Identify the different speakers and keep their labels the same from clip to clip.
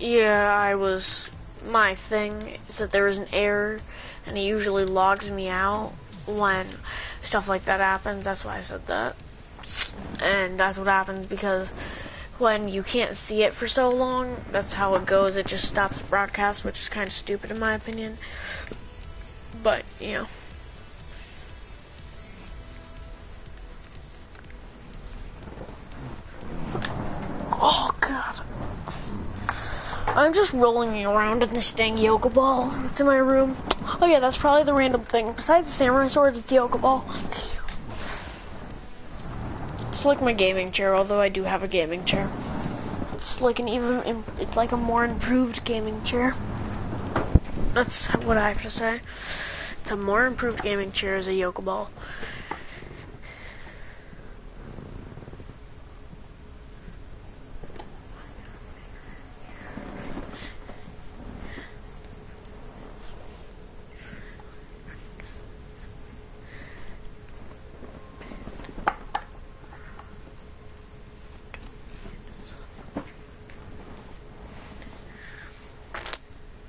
Speaker 1: Yeah, my thing is that there was an error, and it usually logs me out when stuff like that happens. That's why I said that. And that's what happens because when you can't see it for so long, that's how it goes. It just stops the broadcast, which is kind of stupid in my opinion. But, you know. Oh, God. I'm just rolling around in this dang yoga ball. It's in my room. Oh, yeah, that's probably the random thing. Besides the samurai sword, it's the yoga ball. It's like my gaming chair, although I do have a gaming chair. It's like it's like a more improved gaming chair. That's what I have to say. It's a more improved gaming chair as a yoga ball.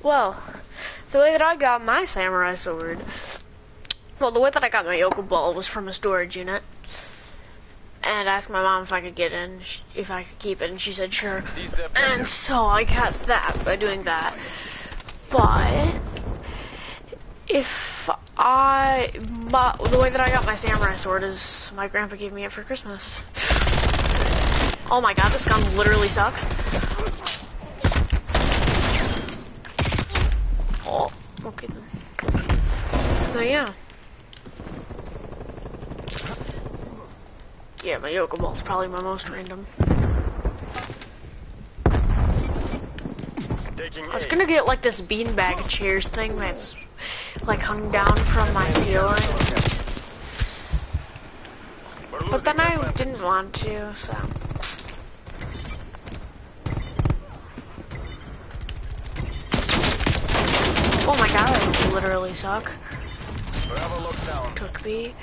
Speaker 1: Well, the way that I got my samurai sword, well, the way that I got my yoga ball was from a storage unit. And I asked my mom if I could get in, if I could keep it, and she said sure. And so I got that by doing that. But the way that I got my samurai sword is my grandpa gave me it for Christmas. Oh my God, this gun literally sucks. Oh, okay then. But yeah. Yeah, my yoga ball is probably my most random. I was gonna get like this beanbag chairs thing that's like hung down from my ceiling. But then I didn't want to, so. Oh my God, I literally suck. Took me.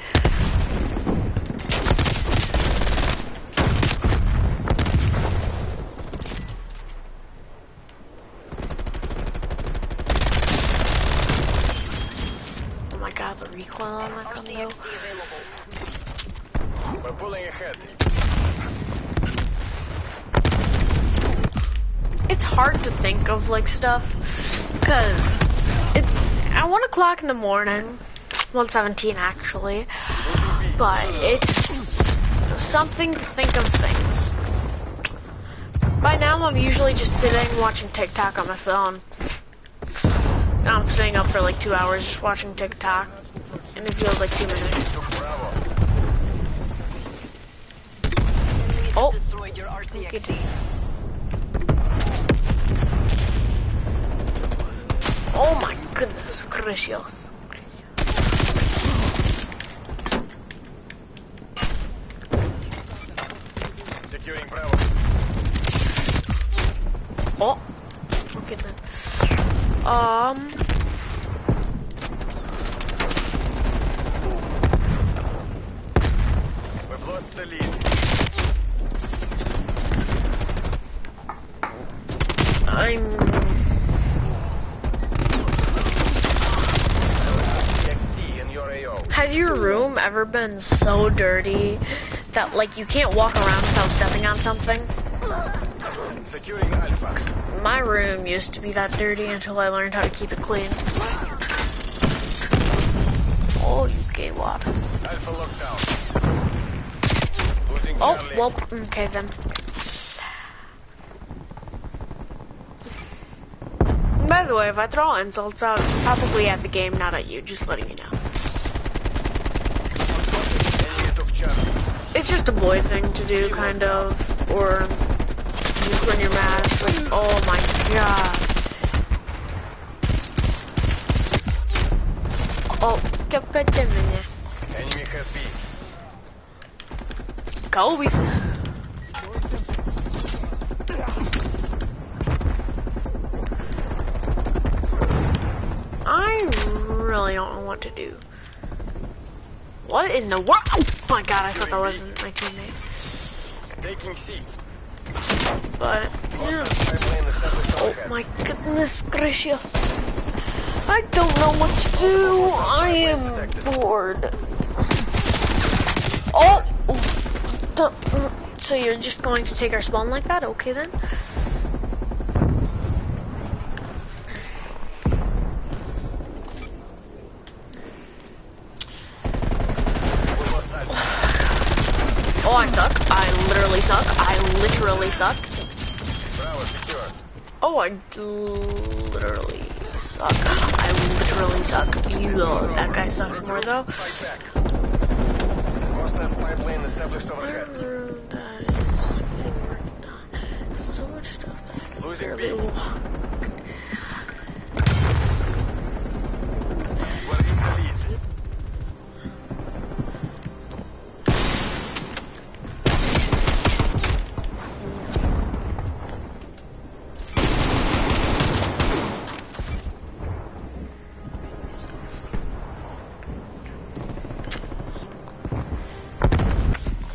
Speaker 1: Oh my God, the recoil on that gun though.
Speaker 2: We're pulling ahead.
Speaker 1: It's hard to think of like stuff, cause it's at 1 o'clock in the morning, 1:17 actually, but it's something to think of things. By now I'm usually just sitting watching TikTok on my phone. I'm staying up for like 2 hours just watching TikTok, and it feels like 2 minutes. Oh, okay. Oh my goodness gracious.
Speaker 2: Securing Bravo.
Speaker 1: Oh, okay then.
Speaker 2: We've lost the lead.
Speaker 1: Has your room ever been so dirty that like you can't walk around without stepping on something?
Speaker 2: Securing Alpha.
Speaker 1: My room used to be that dirty until I learned how to keep it clean. Oh, you gay wad.
Speaker 2: Alpha lockdown. Losing
Speaker 1: Oh,
Speaker 2: Charlie.
Speaker 1: well, okay then. By the way, if I throw insults out, it's probably at the game, not at you, just letting you know. It's just a boy thing to do, kind of, or just when you're mad. It's like, oh my God. Oh,
Speaker 2: Enemy has B.
Speaker 1: Kobe. I really don't know what to do. What in the world? Oh my God, I thought that wasn't my teammate.
Speaker 2: Taking C.
Speaker 1: But, yeah.
Speaker 2: Pipeline established
Speaker 1: Oh,
Speaker 2: overhead.
Speaker 1: My goodness gracious. I don't know what to do. I am bored. Oh! So you're just going to take our spawn like that? Okay then. Oh, I suck. I literally suck. I literally suck. Oh, I literally suck. I literally suck. That guy sucks more though.
Speaker 2: Pipeline established overhead.
Speaker 1: That is getting worked on. So much stuff that I can barely walk.
Speaker 2: We're in the lead.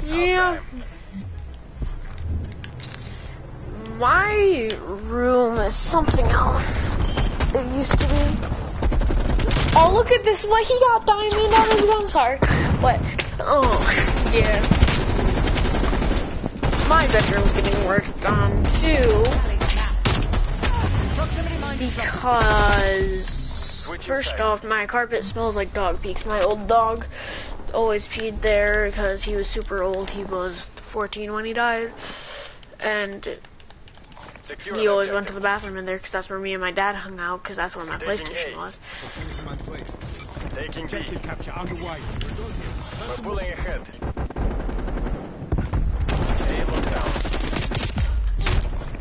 Speaker 1: Yeah. My room is something else. It used to be. Oh, look at this. What he got diamond on his gun. Sorry. What? Oh, yeah. My bedroom's getting worked on too. Because, first off, my carpet smells like dog peeks. My old dog always peed there because he was super old. He was 14 when he died, and he always went to the bathroom in there because that's where me and my dad hung out, because that's where my PlayStation was.
Speaker 2: Taking B. We're pulling ahead. A look down.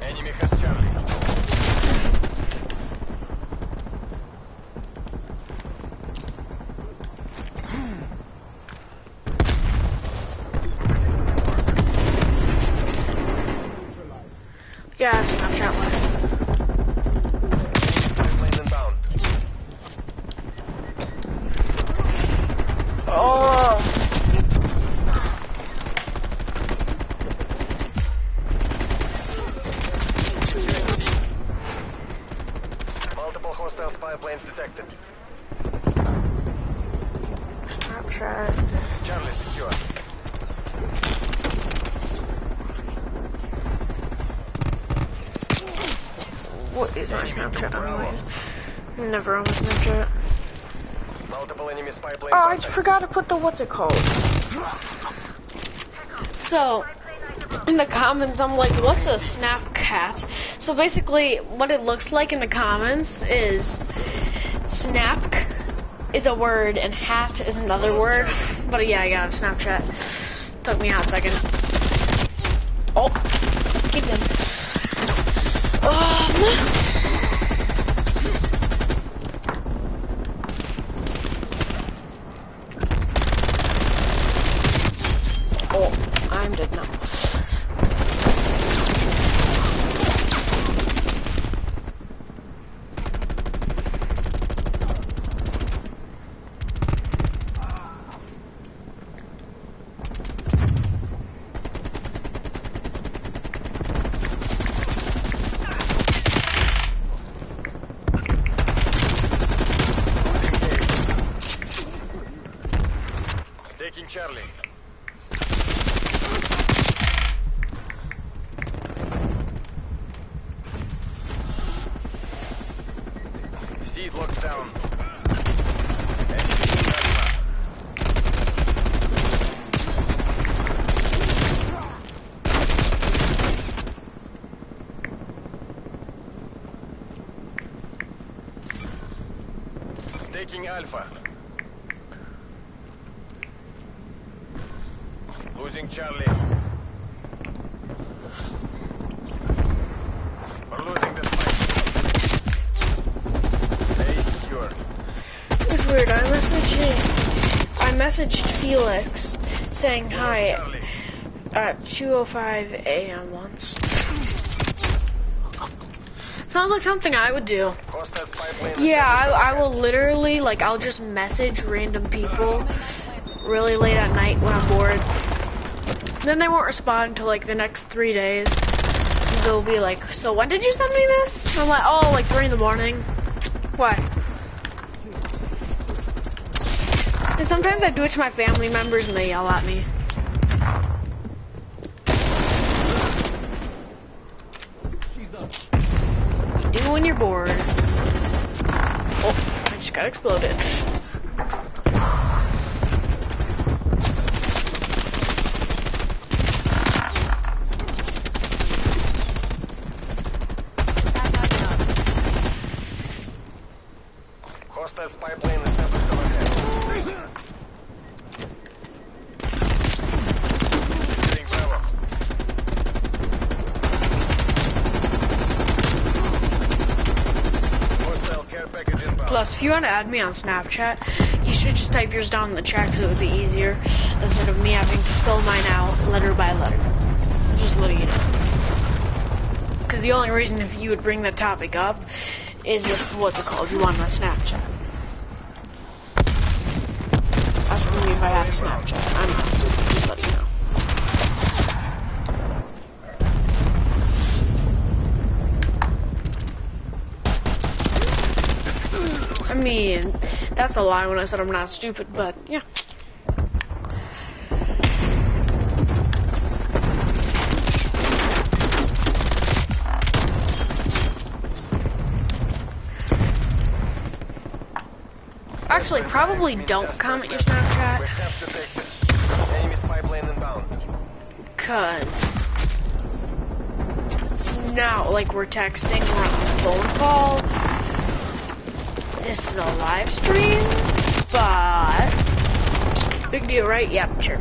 Speaker 2: Enemy has Charlie.
Speaker 1: Yeah, that's Snapchat one.
Speaker 2: Pipeline inbound.
Speaker 1: Oh.
Speaker 2: Multiple hostiles pipelines detected.
Speaker 1: Snapchat.
Speaker 2: Charlie secure.
Speaker 1: What is my Snapchat? I'm never on my Snapchat.
Speaker 2: Multiple enemies pipeline.
Speaker 1: Oh, I forgot to put the what's it called. So, in the comments, I'm like, what's a Snapcat? So basically, what it looks like in the comments is snap is a word and hat is another word. But yeah, I got a Snapchat. Took me out a second. Oh, keep them. Oh, I'm dead now.
Speaker 2: Taking Charlie. Seed locked down. Taking Alpha. Losing Charlie. We're losing this fight. A secure.
Speaker 1: It's weird. I messaged Felix saying hi at 2:05 a.m. once. Sounds like something I would do. Yeah, I will literally, like, I'll just message random people really late at night when I'm bored. Then they won't respond until like the next 3 days. they'll be like, so when did you send me this? And I'm like, oh, like 3 in the morning. Why? And sometimes I do it to my family members and they yell at me. You do when you're bored. Oh, I just got exploded.
Speaker 2: Hostile spy plane established overhead. Getting Bravo. Hostile care package inbound.
Speaker 1: Plus, if you want to add me on Snapchat, you should just type yours down in the chat so it would be easier instead of me having to spell mine out letter by letter. Just letting you know. Because the only reason if you would bring that topic up is if, what's it called, you want my Snapchat. Asking me if I have a Snapchat. I'm not stupid, just letting you know. I mean, that's a lie when I said I'm not stupid, but yeah. Actually, probably don't comment your Snapchat.
Speaker 2: We have to take this. Enemy spy plane inbound.
Speaker 1: Cause see now, like we're texting, we're on a phone call. This is a live stream, but big deal, right? Yep, sure.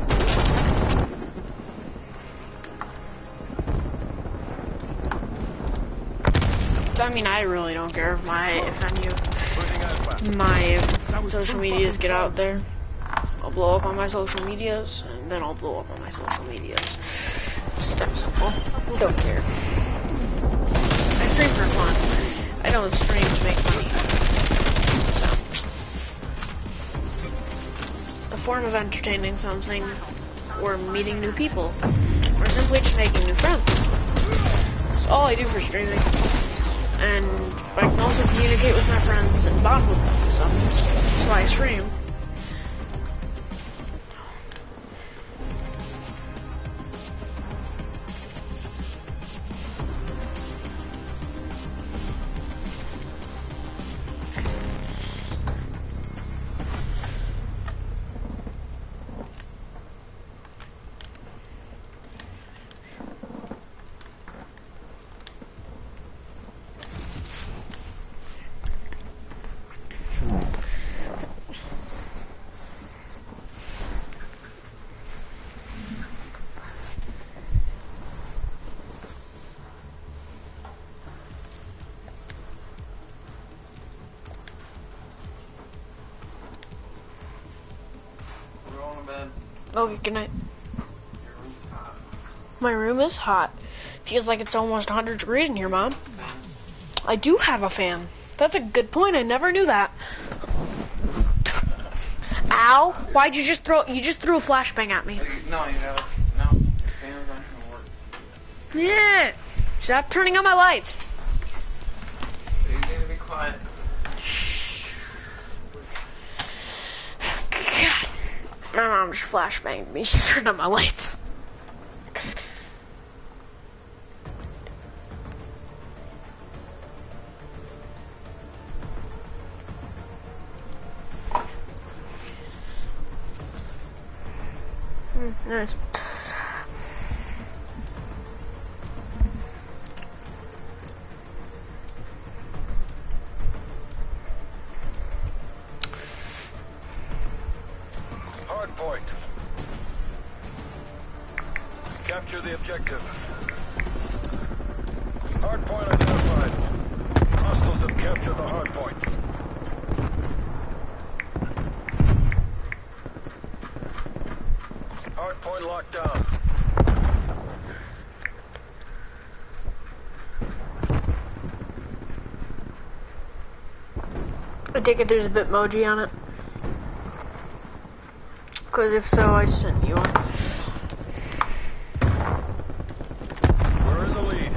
Speaker 1: So, I mean, I really don't care if any of my social medias get out there. I'll blow up on my social medias, and then I'll blow up on my social medias. It's that simple. Don't care. I stream for fun. I don't stream to make money. So, it's a form of entertaining something, or meeting new people, or simply just making new friends. That's all I do for streaming. And I can also communicate with my friends and bond with them, so that's why I stream. Okay, good night. My room is hot. Feels like it's almost 100 degrees in here, Mom. I do have a fan. That's a good point. I never knew that. Ow! Why'd you just throw a flashbang at me?
Speaker 3: No, the fan's not gonna work.
Speaker 1: Yeah! Stop turning on my lights.
Speaker 3: You need to be quiet.
Speaker 1: God. My mom just flashbanged me. She turned on my lights. Nice.
Speaker 2: Hard point. Capture the objective. Hard point identified. Hostiles have captured the hard point. Hard point locked down.
Speaker 1: I take it there's a Bitmoji on it. Because if so, I just sent you one.
Speaker 2: We're in the lead.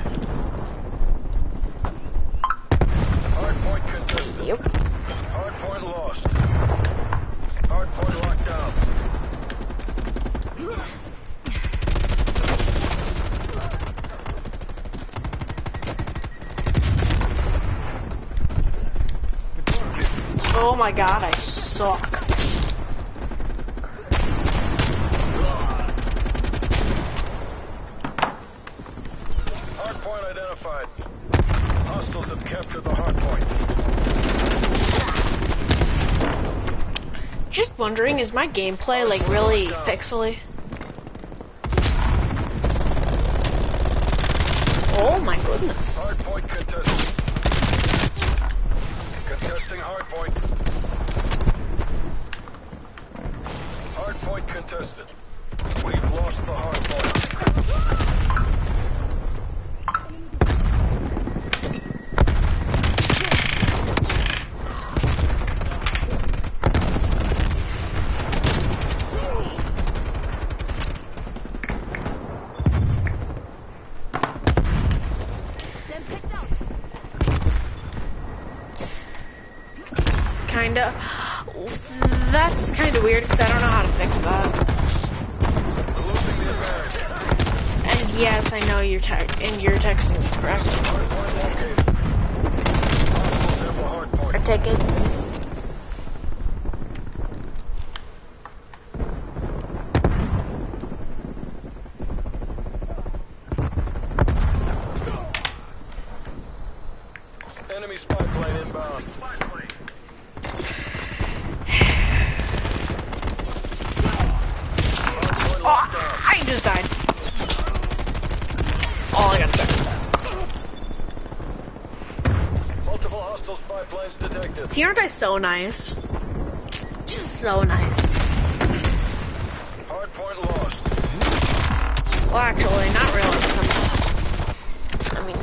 Speaker 1: Oh my god, I suck.
Speaker 2: Hardpoint identified. Hostiles have captured the hardpoint.
Speaker 1: Just wondering, is my gameplay like really pixely? Oh my goodness.
Speaker 2: Hardpoint contested. Contesting hardpoint. Hardpoint contested. We've lost the hardpoint.
Speaker 1: Kinda. That's kinda weird because I don't know how to fix that.
Speaker 2: Losing the advantage.
Speaker 1: And yes, I know you're texting me, correct?
Speaker 2: Hardpoint located. Hostiles have the hardpoint.
Speaker 1: I take it.
Speaker 2: Enemy spy plane inbound.
Speaker 1: Oh, I just died. Oh, I got stuck.
Speaker 2: Multiple hostile spy planes detected.
Speaker 1: See, aren't I so nice? Just so nice.
Speaker 2: Hardpoint lost.
Speaker 1: Well, actually, not really. I mean,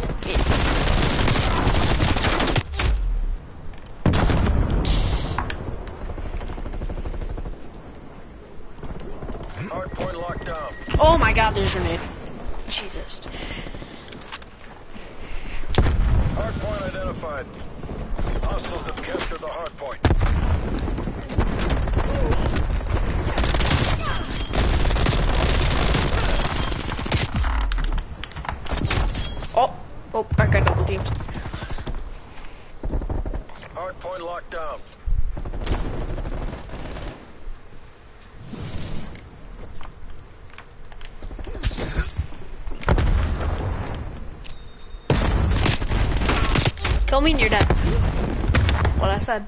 Speaker 2: Hardpoint locked down.
Speaker 1: oh my god, there's a grenade. Jesus.
Speaker 2: Hardpoint identified. Hostiles have captured the hardpoint.
Speaker 1: Oh, I got double teamed.
Speaker 2: Hardpoint locked down.
Speaker 1: Kill me and you're dead. What I said.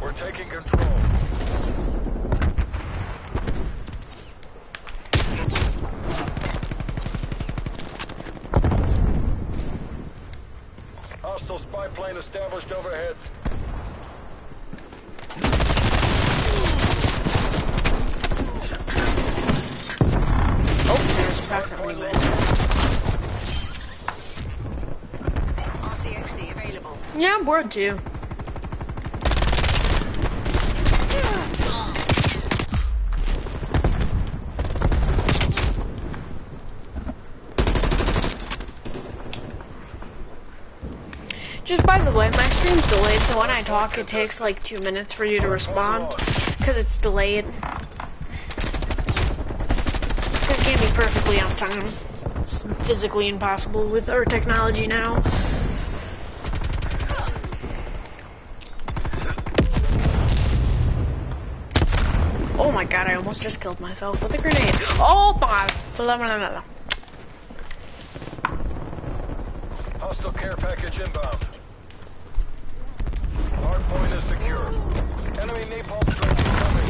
Speaker 2: We're taking control. Hostile spy plane established overhead.
Speaker 1: Oh, there's approximately
Speaker 2: Hardpoint
Speaker 1: mid.
Speaker 4: RCXD available.
Speaker 1: Yeah, I'm bored too. Just by the way, my stream's delayed, so when I talk, it takes like 2 minutes for you to respond, because it's delayed. It can't be perfectly on time. It's physically impossible with our technology now. Oh my god, I almost just killed myself with a grenade. Oh my... Blah, blah, blah, blah.
Speaker 2: Hostile care package inbound. Hardpoint is secure. Enemy napalm strike incoming.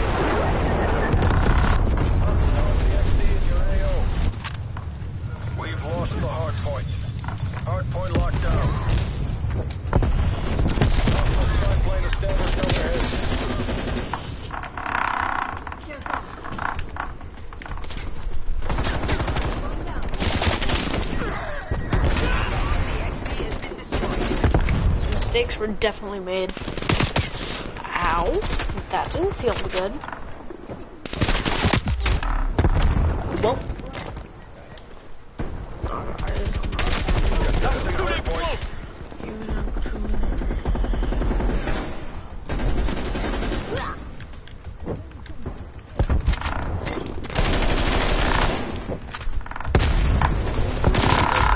Speaker 2: Hostile RCXD in your AO. We've lost the hardpoint. Hardpoint locked down. Hostile spy plane established overhead.
Speaker 1: Mistakes were definitely made. Ow. That didn't feel good. Whoa.
Speaker 2: Contesting hardpoint.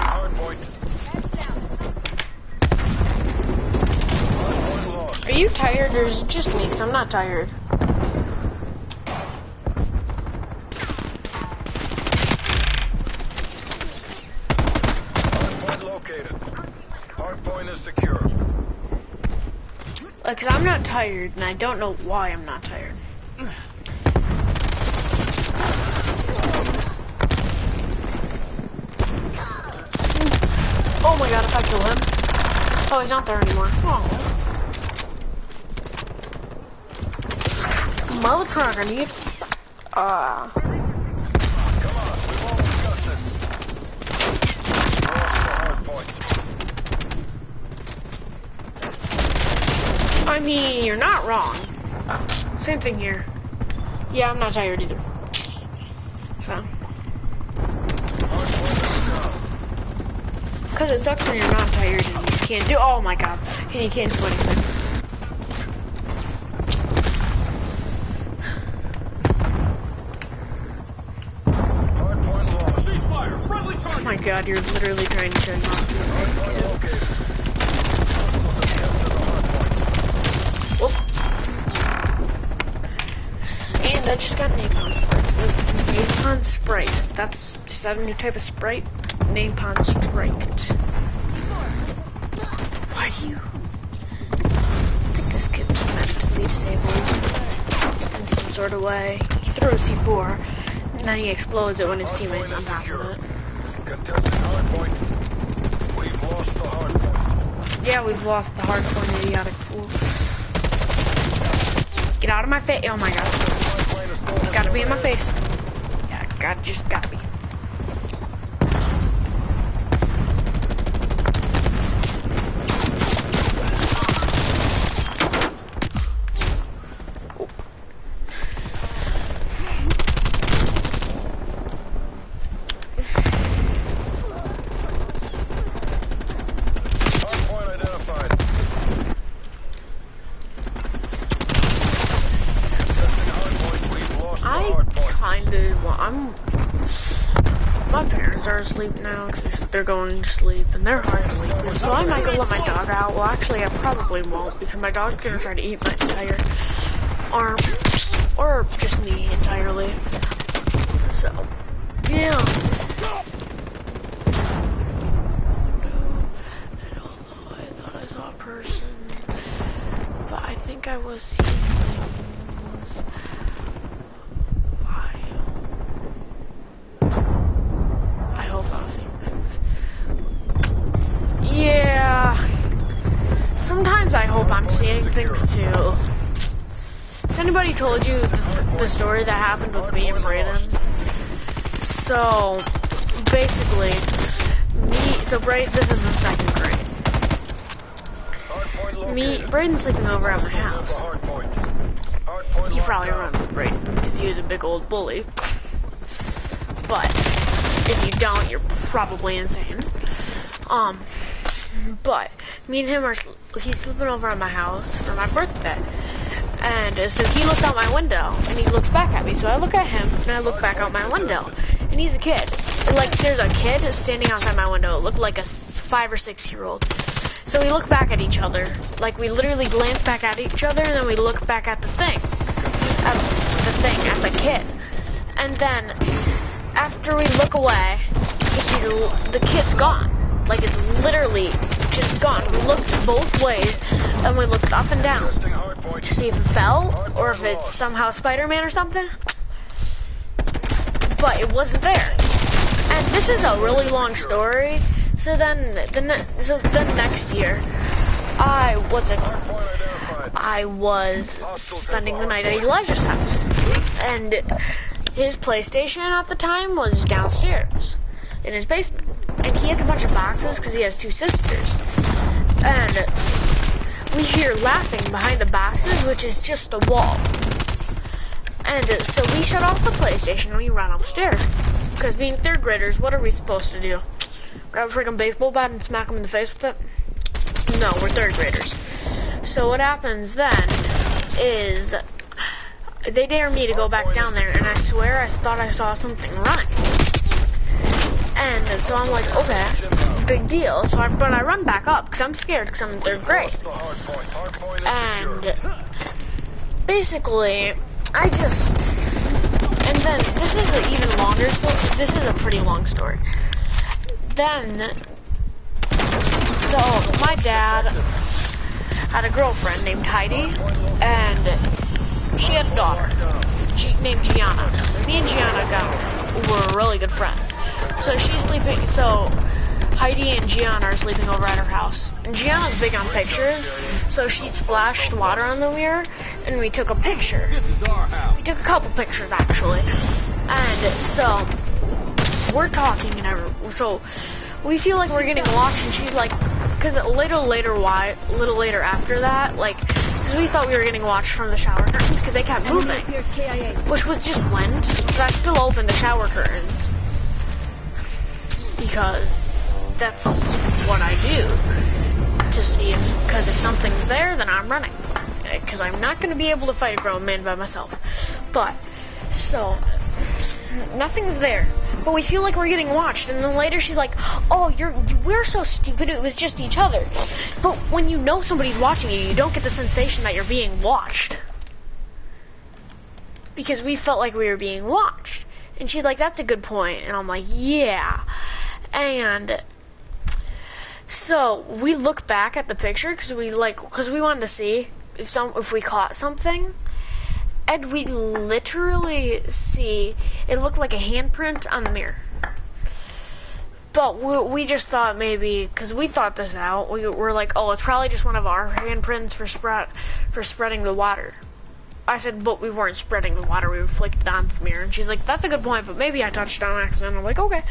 Speaker 2: Hardpoint.
Speaker 1: It's just me, because I'm not tired.
Speaker 2: Hardpoint located. Hardpoint is secure.
Speaker 1: Like, cause I'm not tired, and I don't know why I'm not tired. Oh my god, if I kill him. Oh, he's not there anymore. Oh. Mother I need.
Speaker 2: Come on, we've almost got this. Lost the hardpoint.
Speaker 1: I mean, you're not wrong. Same thing here. Yeah, I'm not tired either. So. Because it sucks when you're not tired and you can't do. Oh my god. And you can't do anything.
Speaker 2: Hardpoint lost. Ceasefire. Friendly target.
Speaker 1: Oh my god, you're literally trying to knock me over. Whoop. And I just got napalm Sprite. Napalm Sprite. Is that a new type of Sprite? Napalm Sprite. Why do you think this kid's mentally disabled in some sort of way? He throws C4, and then he explodes it when his teammate's on top of it.
Speaker 2: Contested hardpoint. We've lost the hardpoint.
Speaker 1: Yeah, we've lost the hardpoint, idiotic fool. Get out of my face! Oh my god! Gotta be in my face. Yeah, just gotta be. My parents are asleep now because they're going to sleep and they're hard sleepers. So I might go let my dog out. Well, actually, I probably won't because my dog's gonna try to eat my entire arm, or just me entirely. So, yeah. I thought I saw a person, but I think I was seeing things. Yeah, sometimes I hope I'm seeing things too. Has anybody told you the story that happened with me and Brayden? So, basically, this is in 2nd grade. Brayden's sleeping over at my house. You probably remember Brayden, because he was a big old bully. But, if you don't, you're probably insane. But me and him he's sleeping over at my house for my birthday. And so he looks out my window and he looks back at me. So I look at him and I look back out my window. And he's a kid. Like, there's a kid standing outside my window. It looked like a 5 or 6 year old. So we look back at each other. Like, we literally glance back at each other and then we look back at the thing. At the kid. And then after we look away, the kid's gone. Like, it's literally just gone. We looked both ways, and we looked up and down to see if it fell, or if it's somehow Spider-Man or something. But it wasn't there. And this is a really long story. So then, next year, I was spending the night at Elijah's house, and his PlayStation at the time was downstairs in his basement. And he has a bunch of boxes because he has 2 sisters. And we hear laughing behind the boxes, which is just a wall. And so we shut off the PlayStation and we run upstairs. Because being 3rd graders, what are we supposed to do? Grab a freaking baseball bat and smack them in the face with it? No, we're 3rd graders. So what happens then is they dare me to go back down there, and I swear I thought I saw something running. And so I'm like, okay, big deal. But I run back up because I'm scared because I'm in 3rd grade. And basically, and then this is an even longer story. This is a pretty long story. Then, so my dad had a girlfriend named Heidi, and she had a daughter named Gianna. Me and Gianna were really good friends. So Heidi and Gianna are sleeping over at her house. And Gianna's big on pictures, so she splashed water on the mirror, and we took a picture. We took a couple pictures, actually. And so, we're talking, and so we feel like we're getting watched, and she's like, because a little later after that, because we thought we were getting watched from the shower curtains, because they kept moving, which was just wind, but I still opened the shower curtains, because that's what I do, to see because if something's there, then I'm running, because I'm not going to be able to fight a grown man by myself. But, so, nothing's there, but we feel like we're getting watched, and then later she's like, oh, we're so stupid, it was just each other. But when you know somebody's watching you, you don't get the sensation that you're being watched, because we felt like we were being watched. And she's like, that's a good point, and I'm like, yeah. And so we look back at the picture because we wanted to see if we caught something, and we literally see it looked like a handprint on the mirror. But we just thought maybe, because we thought this out, we were like, oh, it's probably just one of our handprints for spreading the water. I said, but we weren't spreading the water, we flicked it on the mirror. And she's like, that's a good point, but maybe I touched it on accident. I'm like, okay.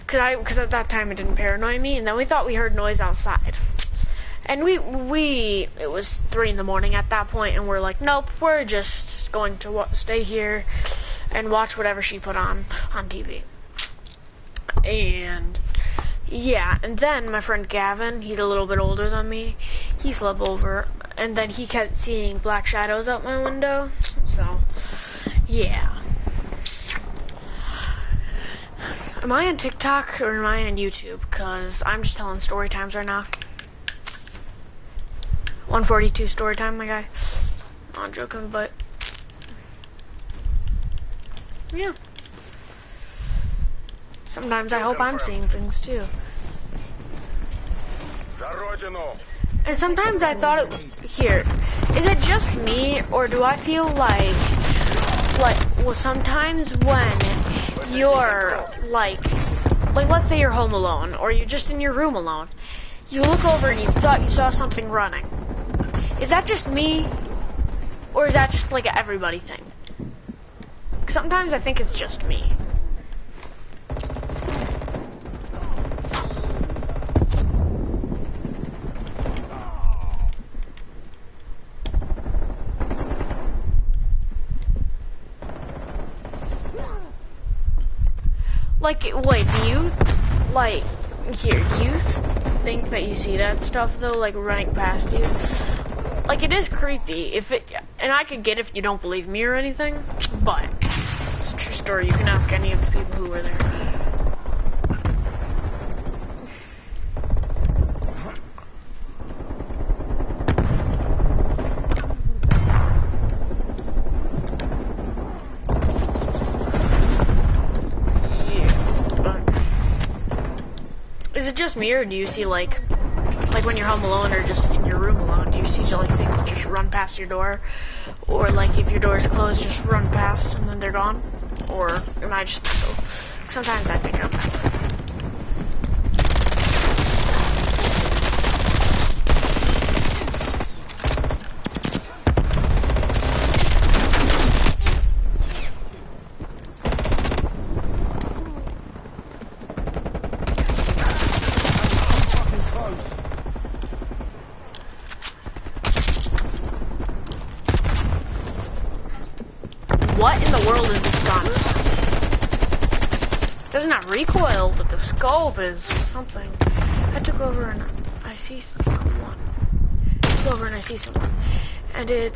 Speaker 1: Because at that time it didn't paranoid me, and then we thought we heard noise outside. And it was 3 in the morning at that point, and we're like, nope, we're just going to stay here and watch whatever she put on TV. And, yeah, and then my friend Gavin, he's a little bit older than me, he slept over, and then he kept seeing black shadows out my window, so, yeah. Am I on TikTok or am I on YouTube? Because I'm just telling story times right now. 142 story time, my guy. I'm joking, but yeah. Sometimes I hope I'm seeing things too. And sometimes I thought is it just me, or do I feel like, well, sometimes when you're like let's say you're home alone, or you're just in your room alone, you look over and you thought you saw something running. Is that just me, or is that just like an everybody thing? Sometimes I think it's just me. Wait, do you think that you see that stuff though, like running past you? Like, it is creepy, and I could get if you don't believe me or anything, but it's a true story. You can ask any of the people who were there. Is it just me, or do you see like when you're home alone or just in your room alone, do you see like things just run past your door, or like if your door is closed, just run past and then they're gone? Or am I just mental? Sometimes I think I'm mental. What in the world is this gun? It doesn't have recoil, but the scope is something. I took over and I see someone. And it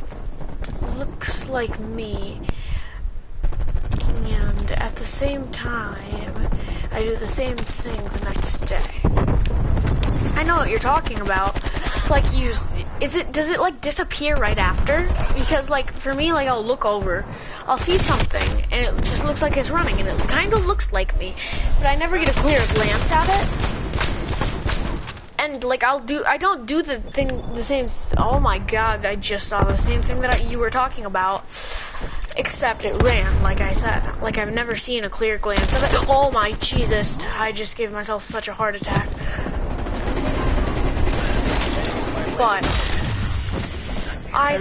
Speaker 1: looks like me. And at the same time, I do the same thing the next day. I know what you're talking about. Like, does it like disappear right after? Because like for me, like I'll look over, I'll see something, and it just looks like it's running, and it kind of looks like me, but I never get a clear glance at it. And like I don't do the same. Oh my God! I just saw the same thing that you were talking about, except it ran. Like I said, like I've never seen a clear glance of it. Oh my Jesus! I just gave myself such a heart attack. But I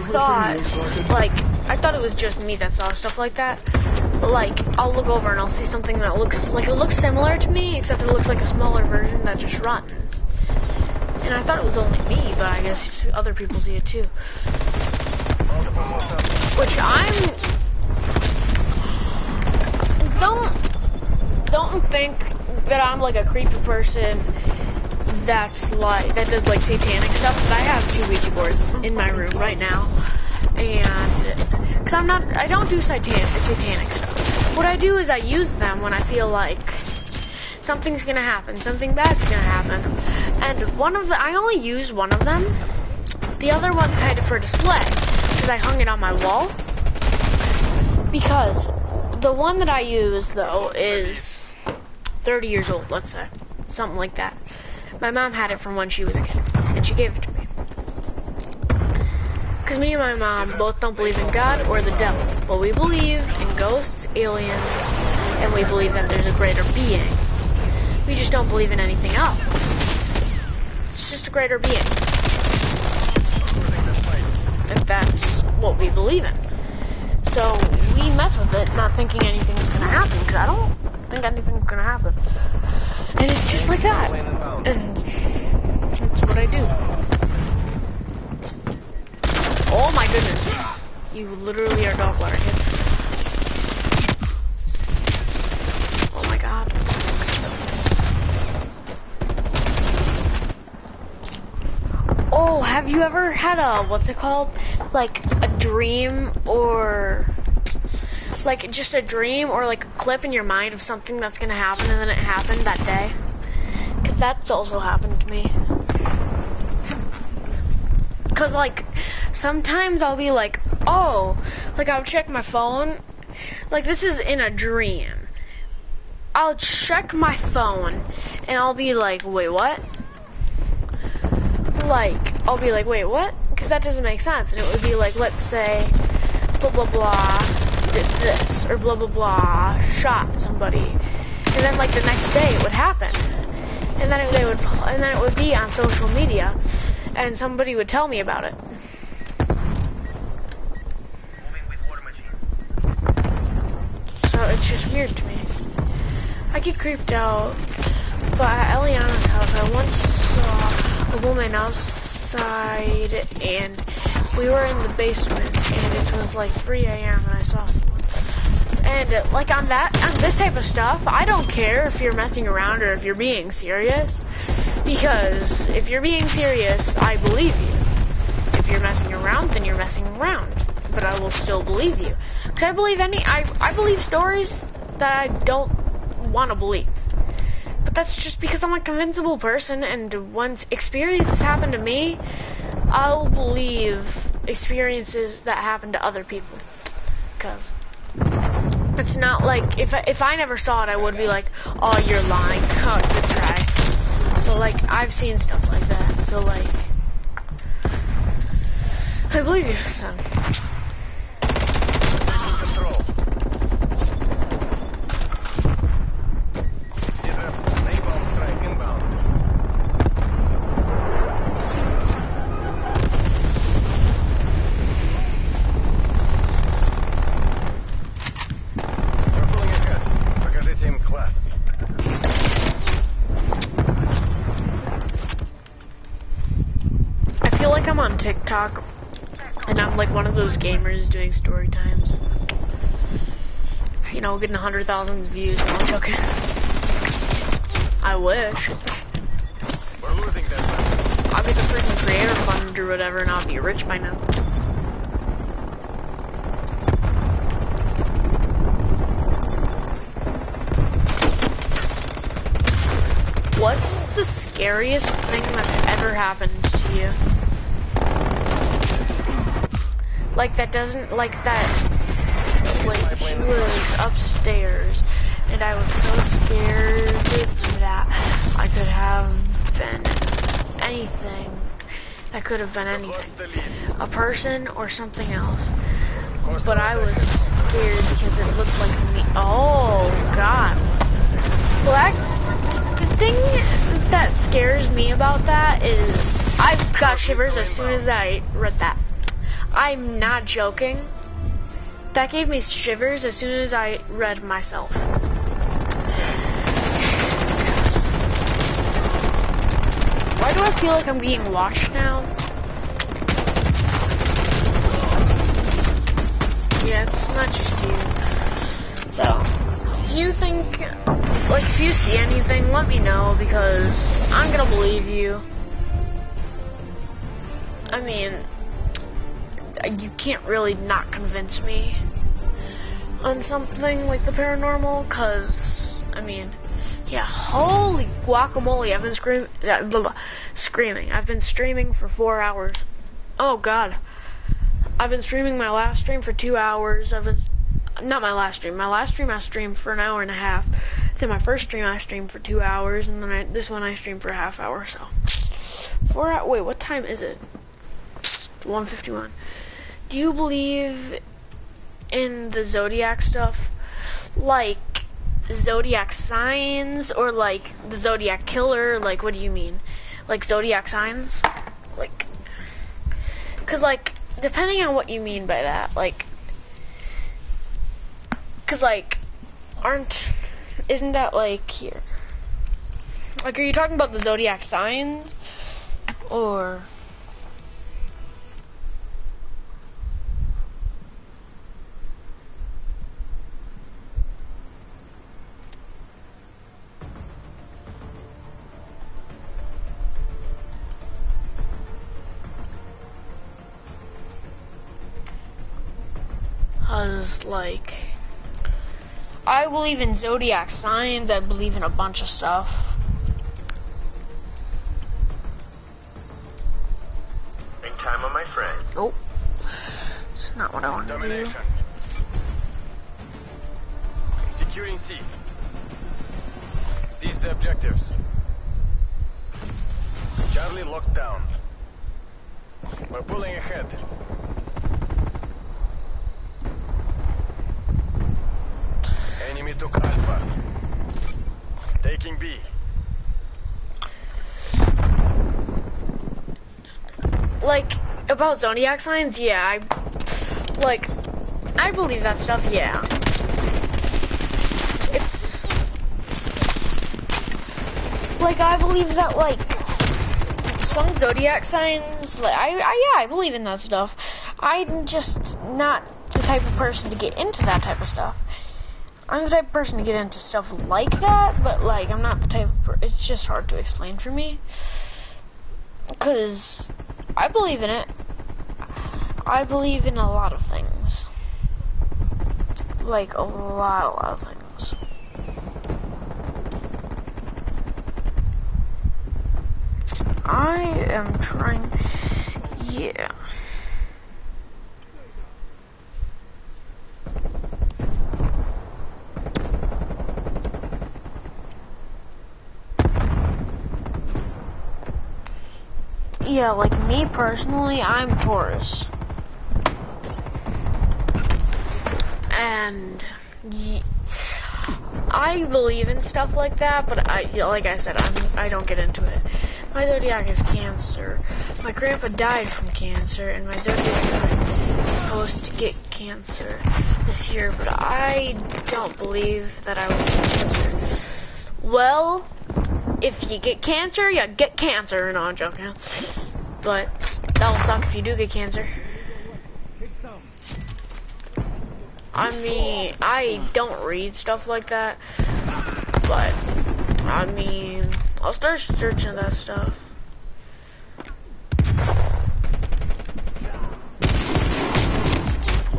Speaker 1: thought it was just me that saw stuff like that. Like I'll look over and I'll see something that looks similar to me, except it looks like a smaller version that just runs. And I thought it was only me, but I guess other people see it too. Which don't think that I'm like a creepy person that does like satanic stuff, but I have 2 Ouija boards in my room right now, and because I don't do satanic stuff. What I do is I use them when I feel like something's gonna happen, something bad's gonna happen, and I only use one of them. The other one's kind of for display because I hung it on my wall. Because the one that I use though is 30 years old, let's say, something like that. My mom had it from when she was a kid, and she gave it to me. Because me and my mom both don't believe in God or the devil, but we believe in ghosts, aliens, and we believe that there's a greater being. We just don't believe in anything else. It's just a greater being. If that's what we believe in. So we mess with it, not thinking anything's gonna happen, because I don't think anything's gonna happen. And it's just like that. And that's what I do. Oh my goodness. You literally are dog water, kid. Oh my God. Oh, have you ever had what's it called? Like a dream or like just a dream or like a clip in your mind of something that's gonna happen and then it happened that day? Because that's also happened to me. Because like sometimes I'll be like, oh, like I'll check my phone. Like this is in a dream. I'll check my phone and I'll be like, wait, what? Like, I'll be like, wait, what? Because that doesn't make sense. And it would be like, let's say, blah, blah, blah, did this, or blah, blah, blah, shot somebody. And then, like, the next day it would happen. And then it would be on social media, and somebody would tell me about it. So it's just weird to me. I get creeped out, but at Eliana's house, I once saw a woman outside, and we were in the basement, and it was like 3 a.m. and I saw someone. And like on this type of stuff, I don't care if you're messing around or if you're being serious, because if you're being serious, I believe you. If you're messing around, then you're messing around, but I will still believe you. Because I believe stories that I don't want to believe. But that's just because I'm a convincible person, and once experiences happen to me, I'll believe experiences that happen to other people. Because it's not like, if I never saw it, I would be like, oh, you're lying. Oh, good try. But like, I've seen stuff like that, so like, I believe you, so.
Speaker 2: Control. Strike inbound. We're pulling ahead. Покажите им класс.
Speaker 1: I feel like I'm on TikTok, and I'm like one of those gamers doing story times. You know, getting 100,000 views. No, I'm joking. I wish.
Speaker 2: We're losing that.
Speaker 1: I'll get the freaking creator fund or whatever, and I'll be rich by now. What's the scariest thing that's ever happened to you? like that doesn't, like that, like she was upstairs, and I was so scared that I could have been anything. That could have been anything, a person or something else. But I was scared because it looked like me. Oh God. Well, the thing that scares me about that is I got shivers as soon as I read that. I'm not joking. That gave me shivers as soon as I read myself. Why do I feel like I'm being watched now? Yeah, it's not just you. So, if you think, like, if you see anything, let me know, because I'm gonna believe you. I mean, you can't really not convince me on something like the paranormal, because, I mean, yeah, holy guacamole, I've been screaming. I've been streaming for 4 hours. Oh God. I've been streaming my last stream for 2 hours. Not my last stream. My last stream I streamed for an hour and a half. Then my first stream I streamed for 2 hours, and then this one I streamed for a half hour. So 4 hours. Wait, what time is it? 1:51. Do you believe in the zodiac stuff, like zodiac signs, or like the zodiac killer? Like, what do you mean? Like zodiac signs? Like, 'cause like, depending on what you mean by that, like, 'cause like, isn't that like here? Like, are you talking about the zodiac signs, or? Like, I believe in zodiac signs. I believe in a bunch of stuff.
Speaker 2: Big time on my friend.
Speaker 1: Oh, it's not what I want to do.
Speaker 2: Securing C. Seize the objectives. Charlie locked down. We're pulling ahead. Enemy took Alpha. Taking B.
Speaker 1: Like, about zodiac signs, yeah, I believe that stuff, yeah. It's, like, I believe that, like, some zodiac signs, like, I believe in that stuff. I'm just not the type of person to get into that type of stuff. I'm the type of person to get into stuff like that, but, like, I'm not the type of it's just hard to explain for me. Because I believe in it. I believe in a lot of things. Like, a lot of things. I am trying, yeah. Yeah, like me personally, I'm Taurus. And I believe in stuff like that, but like I said, I don't get into it. My zodiac is Cancer. My grandpa died from cancer, and my zodiac is supposed to get cancer this year, but I don't believe that I will get cancer. Well, if you get cancer, you get cancer. No, I'm joking. But that'll suck if you do get cancer. I mean, I don't read stuff like that, but I mean, I'll start searching that stuff.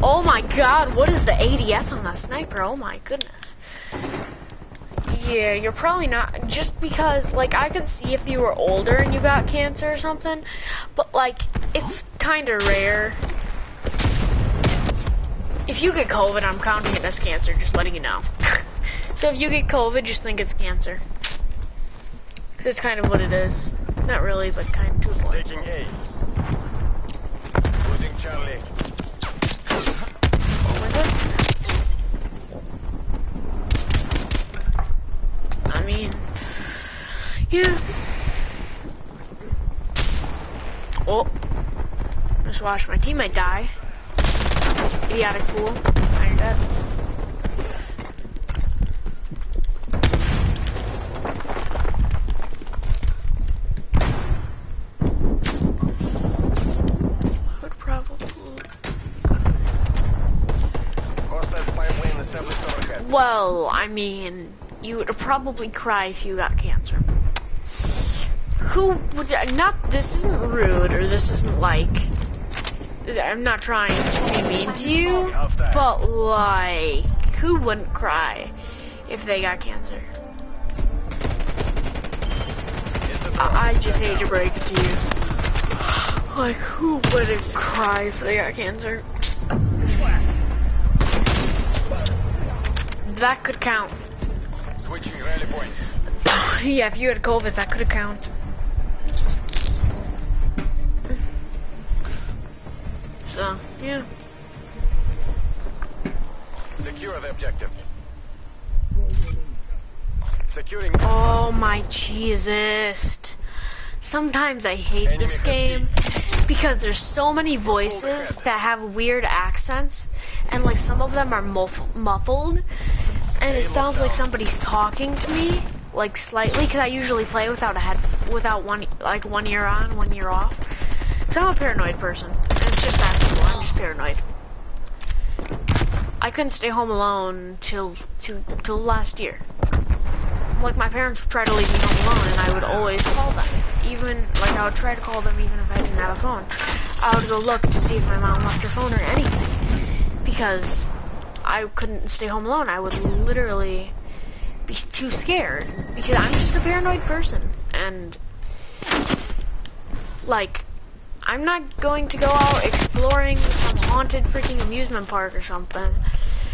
Speaker 1: Oh my God, what is the ADS on that sniper? Oh my goodness. Yeah, you're probably not, just because, like, I could see if you were older and you got cancer or something, but, like, it's kind of rare. If you get COVID, I'm counting it as cancer, just letting you know. So if you get COVID, just think it's cancer. Because it's kind of what it is. Not really, but kind of to a point.
Speaker 2: Taking A. Losing Charlie.
Speaker 1: Oh my god. I mean, yeah. Oh. Just watch my teammate die. Idiotic fool. Now you're dead. I would probably...
Speaker 2: Hostile spy plane established overhead.
Speaker 1: Well, I mean, you would probably cry if you got cancer. Who would... Not... This isn't rude, or this isn't like... I'm not trying to be mean to you, but like, who wouldn't cry if they got cancer? I just hate to break it to you. Like, who wouldn't cry if they got cancer? That could count.
Speaker 2: Switching rally points.
Speaker 1: Yeah, if you had COVID, that could count. So, yeah.
Speaker 2: Secure the objective. Securing.
Speaker 1: Oh my Jesus. Sometimes I hate this game because there's so many voices that have weird accents, and like some of them are muffled, and it sounds like somebody's talking to me, like slightly, because I usually play without one ear on, 1 ear off. So I'm a paranoid person. And it's just that simple. I'm just paranoid. I couldn't stay home alone till last year. Like, my parents would try to leave me home alone, and I would always call them. Even, like, I would try to call them even if I didn't have a phone. I would go look to see if my mom left her phone or anything. Because I couldn't stay home alone. I would literally be too scared. Because I'm just a paranoid person. And, like... I'm not going to go out exploring some haunted freaking amusement park or something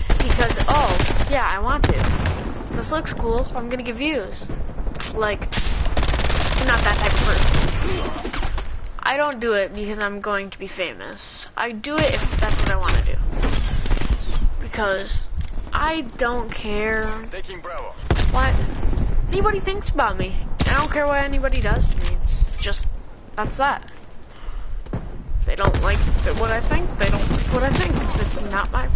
Speaker 1: because, oh, yeah, I want to. This looks cool, so I'm gonna get views. Like, I'm not that type of person. I don't do it because I'm going to be famous. I do it if that's what I want to do. Because I don't care
Speaker 2: Taking Bravo.
Speaker 1: what anybody thinks about me. I don't care what anybody does to me. It's just, that's that. If they don't like what I think, they don't like what I think. This is not my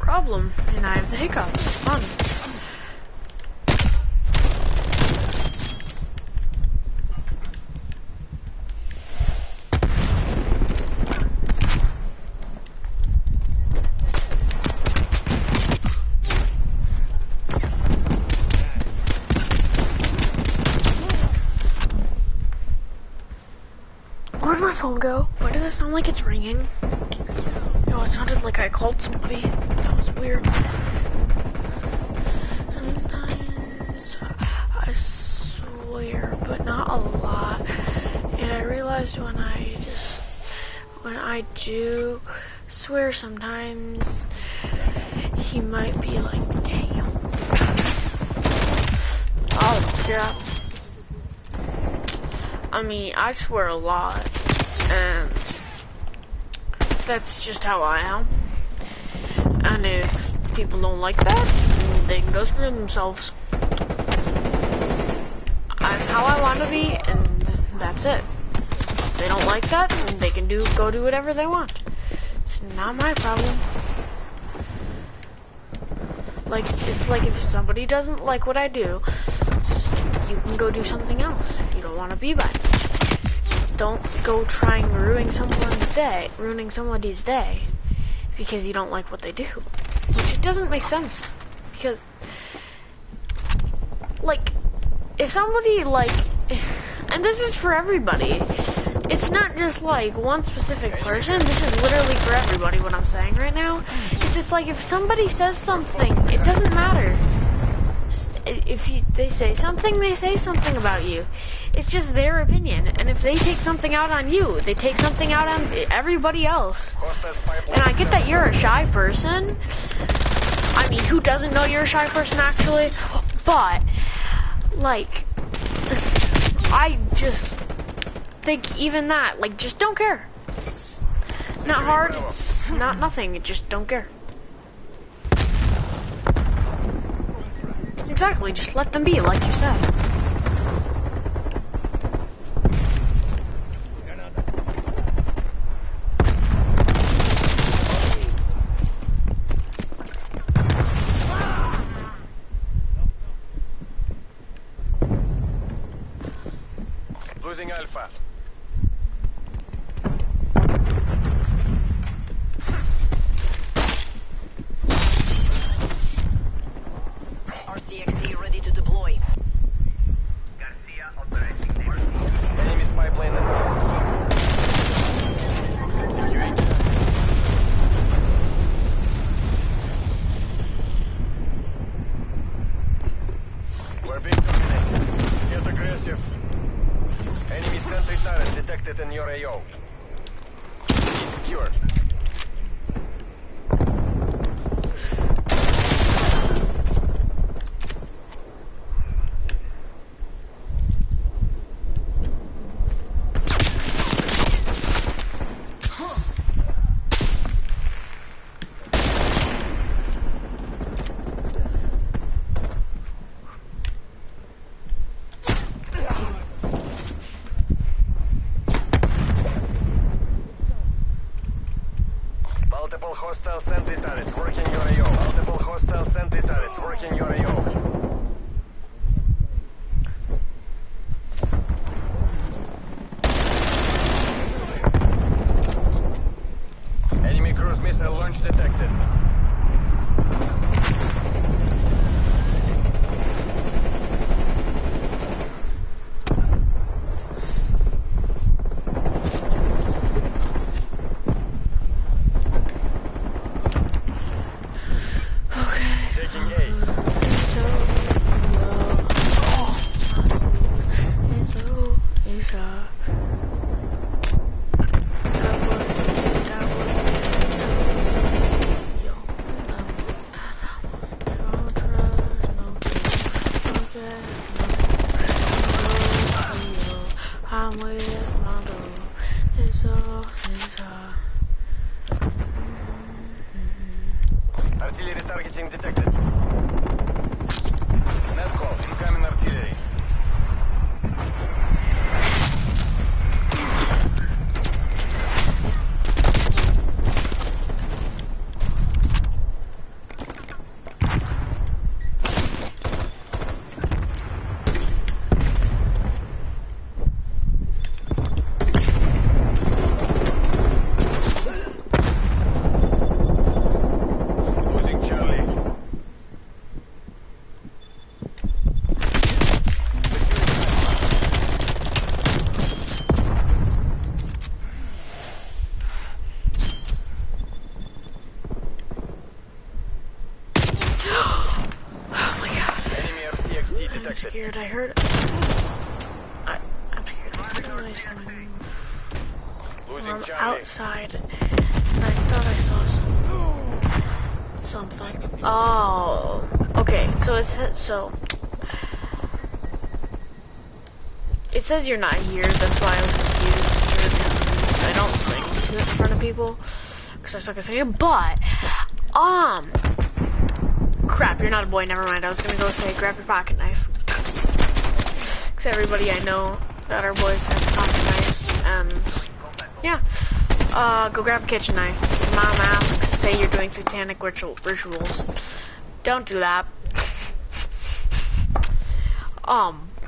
Speaker 1: problem, and I have the hiccups. Fun. Where'd my phone go? Why does it sound like it's ringing? No, it sounded like I called somebody. That was weird. Sometimes I swear, but not a lot. And I realized when I do swear sometimes, he might be like, damn. Oh, yeah. I mean, I swear a lot, and that's just how I am. And if people don't like that, they can go screw themselves. I'm how I want to be, and that's it. If they don't like that, then they can go do whatever they want. It's not my problem. Like, it's like if somebody doesn't like what I do, you can go do something else if you don't want to be by it. Don't go trying ruining somebody's day because you don't like what they do. Which it doesn't make sense. Because, like, if somebody, like, and this is for everybody, it's not just, like, one specific person, this is literally for everybody what I'm saying right now. It's just like if somebody says something, it doesn't matter. if they say something about you. It's just their opinion. And if they take something out on you, they take something out on everybody else. And I get that you're a shy person. I mean, who doesn't know you're a shy person, actually? But, like, I just think even that, like, just don't care. It's not hard, it's not nothing, just don't care. Exactly, just let them be, like you said.
Speaker 2: Losing Alpha.
Speaker 4: RCXD ready to deploy.
Speaker 5: Garcia operating there.
Speaker 2: Enemy spy plane inbound. Securing. We're being dominated. Get aggressive. Enemy sentry turret detected in your AO. Be secure. Multiple hostile sentry turrets working your AO. Multiple hostile sentry turrets working your AO. Enemy cruise missile launch detected. Taking A. Artillery targeting detected. Net call, incoming artillery. Losing Charlie.
Speaker 1: Oh my god.
Speaker 2: Enemy RCXD
Speaker 1: I'm
Speaker 2: detected.
Speaker 1: scared, I heard... I'm scared, I heard a noise coming
Speaker 2: Losing
Speaker 1: from
Speaker 2: Charlie.
Speaker 1: outside. And I thought I saw something. Oh, okay, so it says you're not here, that's why I was confused. I don't think too in front of people, because I suck at saying it, but, crap, you're not a boy, never mind. I was gonna go say, grab your pocket knife. Because everybody I know that are boys have pocket knives, and, yeah. Go grab a kitchen knife. If Mom asks, say you're doing satanic rituals. Don't do that.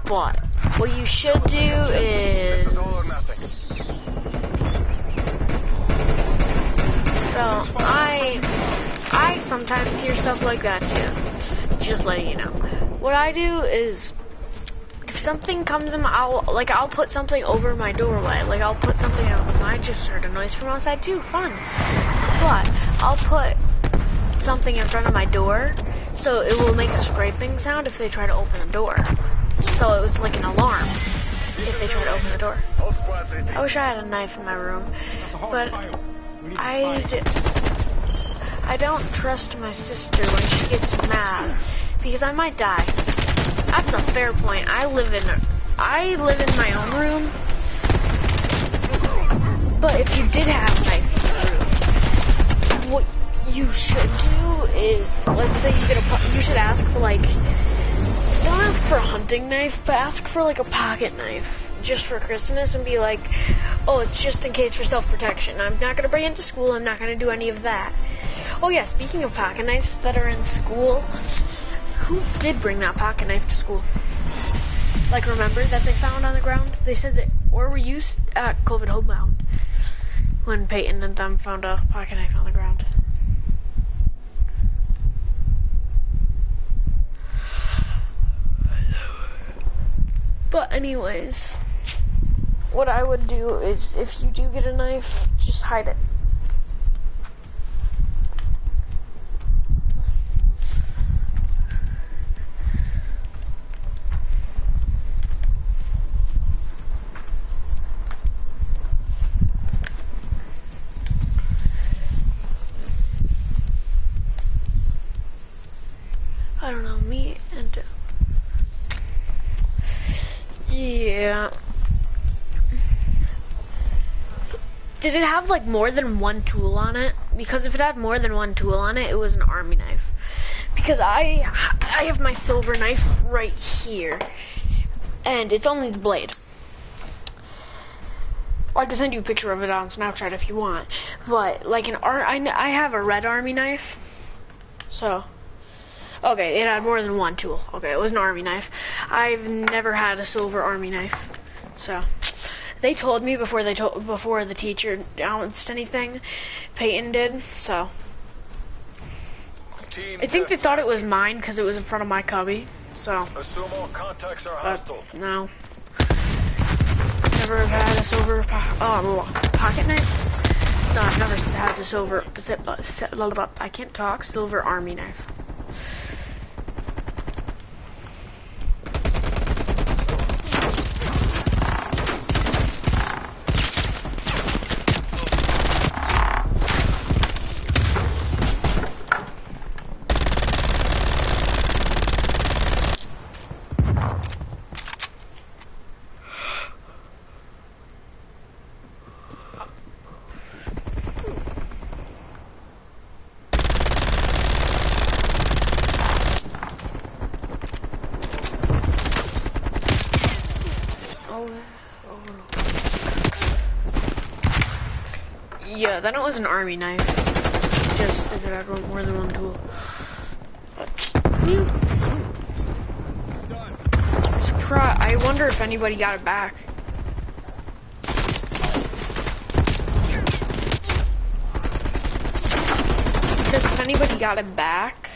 Speaker 1: But, what you should do is...
Speaker 2: This is all or nothing.
Speaker 1: So, I sometimes hear stuff like that too. Just letting you know. What I do is, if something comes in, I'll put something over my doorway. Like, I'll put something out. I just heard a noise from outside too. Fun. But I'll put something in front of my door So it will make a scraping sound if they try to open the door. So it was like an alarm if they try to open the door.
Speaker 2: All squads retreat.
Speaker 1: I wish I had a knife in my room, but I don't trust my sister when she gets mad because I might die. That's a fair point. I live in my own room, but if you did have a knife in your room, what you should do is, let's say you should ask for like, don't ask for a hunting knife, but ask for like a pocket knife just for Christmas and be like, oh, it's just in case for self-protection. I'm not going to bring it to school. I'm not going to do any of that. Oh yeah, speaking of pocket knives that are in school, who did bring that pocket knife to school? Like, remember that they found on the ground? They said that, or were you at COVID homebound when Peyton and them found a pocket knife on the ground? But anyways, what I would do is, if you do get a knife, just hide it. I don't know, me and yeah. Did it have like more than one tool on it? Because if it had more than one tool on it, it was an army knife. Because I have my silver knife right here, and it's only the blade. I can send you a picture of it on Snapchat if you want. But like I have a red army knife, so. Okay, it had more than one tool. Okay, it was an army knife. I've never had a silver army knife. So, they told me before the teacher announced anything. Peyton did, so. I think they thought it was mine because it was in front of my cubby, so.
Speaker 2: Assume all contacts are hostile.
Speaker 1: No. Never had a silver pocket knife? No, I've never had a silver, I can't talk, silver army knife. Yeah, then it was an army knife. Just if it had more than one tool. I wonder if anybody got it back. Because if anybody got it back,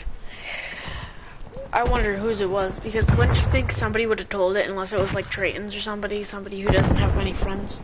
Speaker 1: I wonder whose it was. Because wouldn't you think somebody would have told it unless it was like Trayton's or somebody who doesn't have many friends?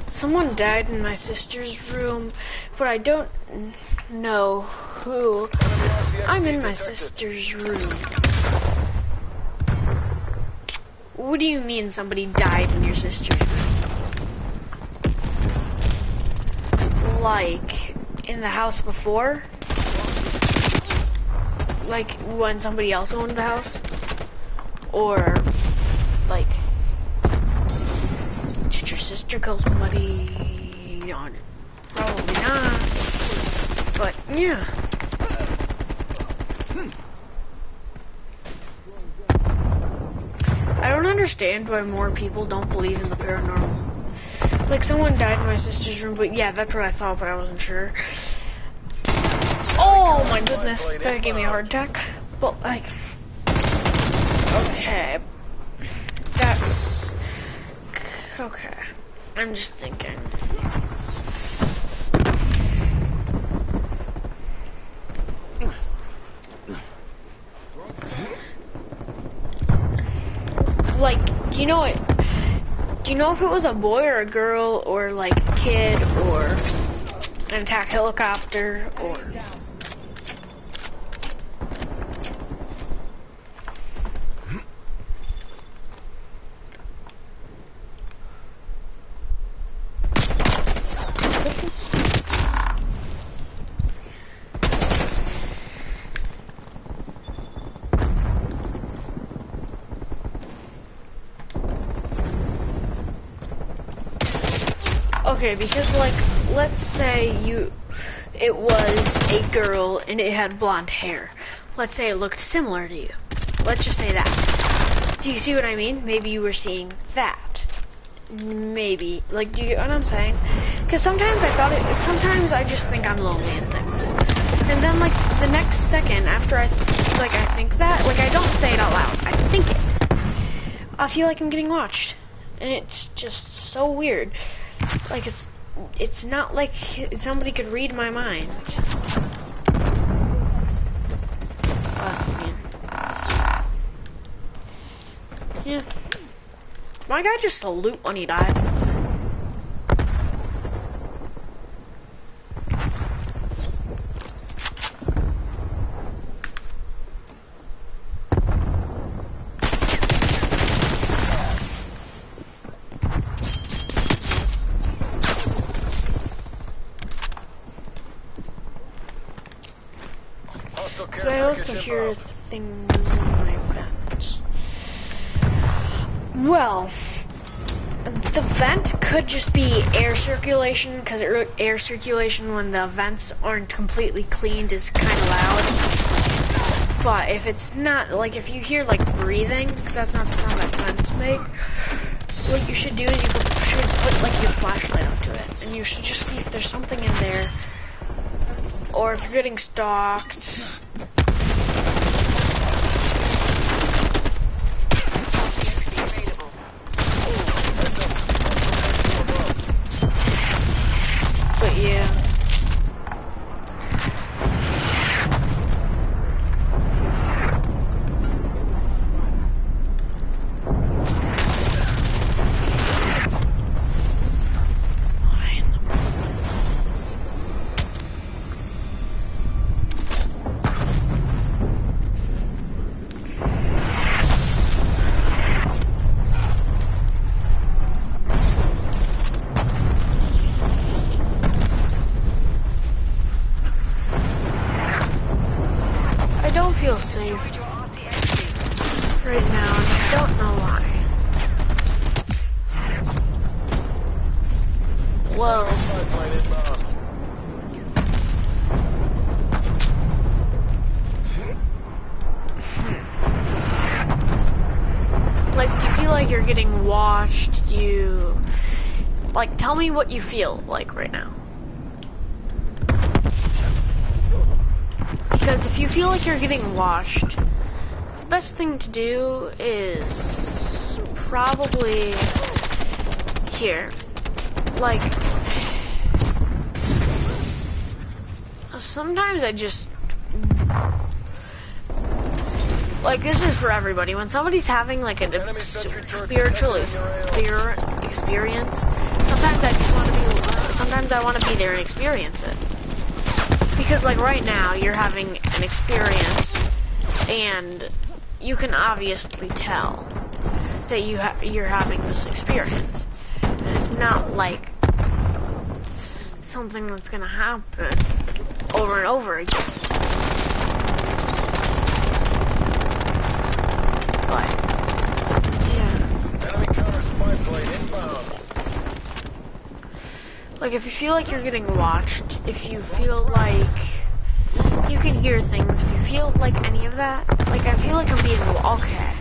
Speaker 1: Someone died in my sister's room, but I don't know who. I'm in my sister's room. What do you mean somebody died in your sister's room? Like, in the house before? Like, when somebody else owned the house? Or, like, did your sister kill somebody? Probably not. But, yeah. I don't understand why more people don't believe in the paranormal. Like, someone died in my sister's room, but yeah, that's what I thought, but I wasn't sure. Oh my goodness, that gave me a heart attack. But, like, okay. That's, okay. I'm just thinking. Like, do you know if it was a boy or a girl, or like a kid, or an attack helicopter, or okay, because like, let's say it was a girl and it had blonde hair. Let's say it looked similar to you. Let's just say that. Do you see what I mean? Maybe you were seeing that. Maybe. Like, do you get what I'm saying? Because sometimes sometimes I just think I'm lonely and things. And then like the next second after I think that, like I don't say it out loud. I think it. I feel like I'm getting watched. And it's just so weird. Like, it's not like somebody could read my mind. Man. Yeah. My guy just salute when he died. But I hope to hear things in my vent. Well, the vent could just be air circulation, because air circulation when the vents aren't completely cleaned is kind of loud. But if it's not, like if you hear like breathing, because that's not the sound that vents make, what you should do is you should put like your flashlight up to it, and you should just see if there's something in there, or if you're getting stalked. But yeah. Feel safe right now, and I don't know why. Whoa. Like, do you feel like you're getting watched? Do you, like, tell me what you feel like right now. Because if you feel like you're getting watched, the best thing to do is probably here. Like, sometimes I just, like, this is for everybody. When somebody's having like a spiritual experience, sometimes I want to be there and experience it. Because, like, right now, you're having an experience, and you can obviously tell that you're having this experience. And it's not, like, something that's gonna happen over and over again. But, yeah.
Speaker 2: Enemy counter spy plane inbound.
Speaker 1: Like, if you feel like you're getting watched, if you feel like you can hear things, if you feel like any of that, like, I feel like I'm being, okay.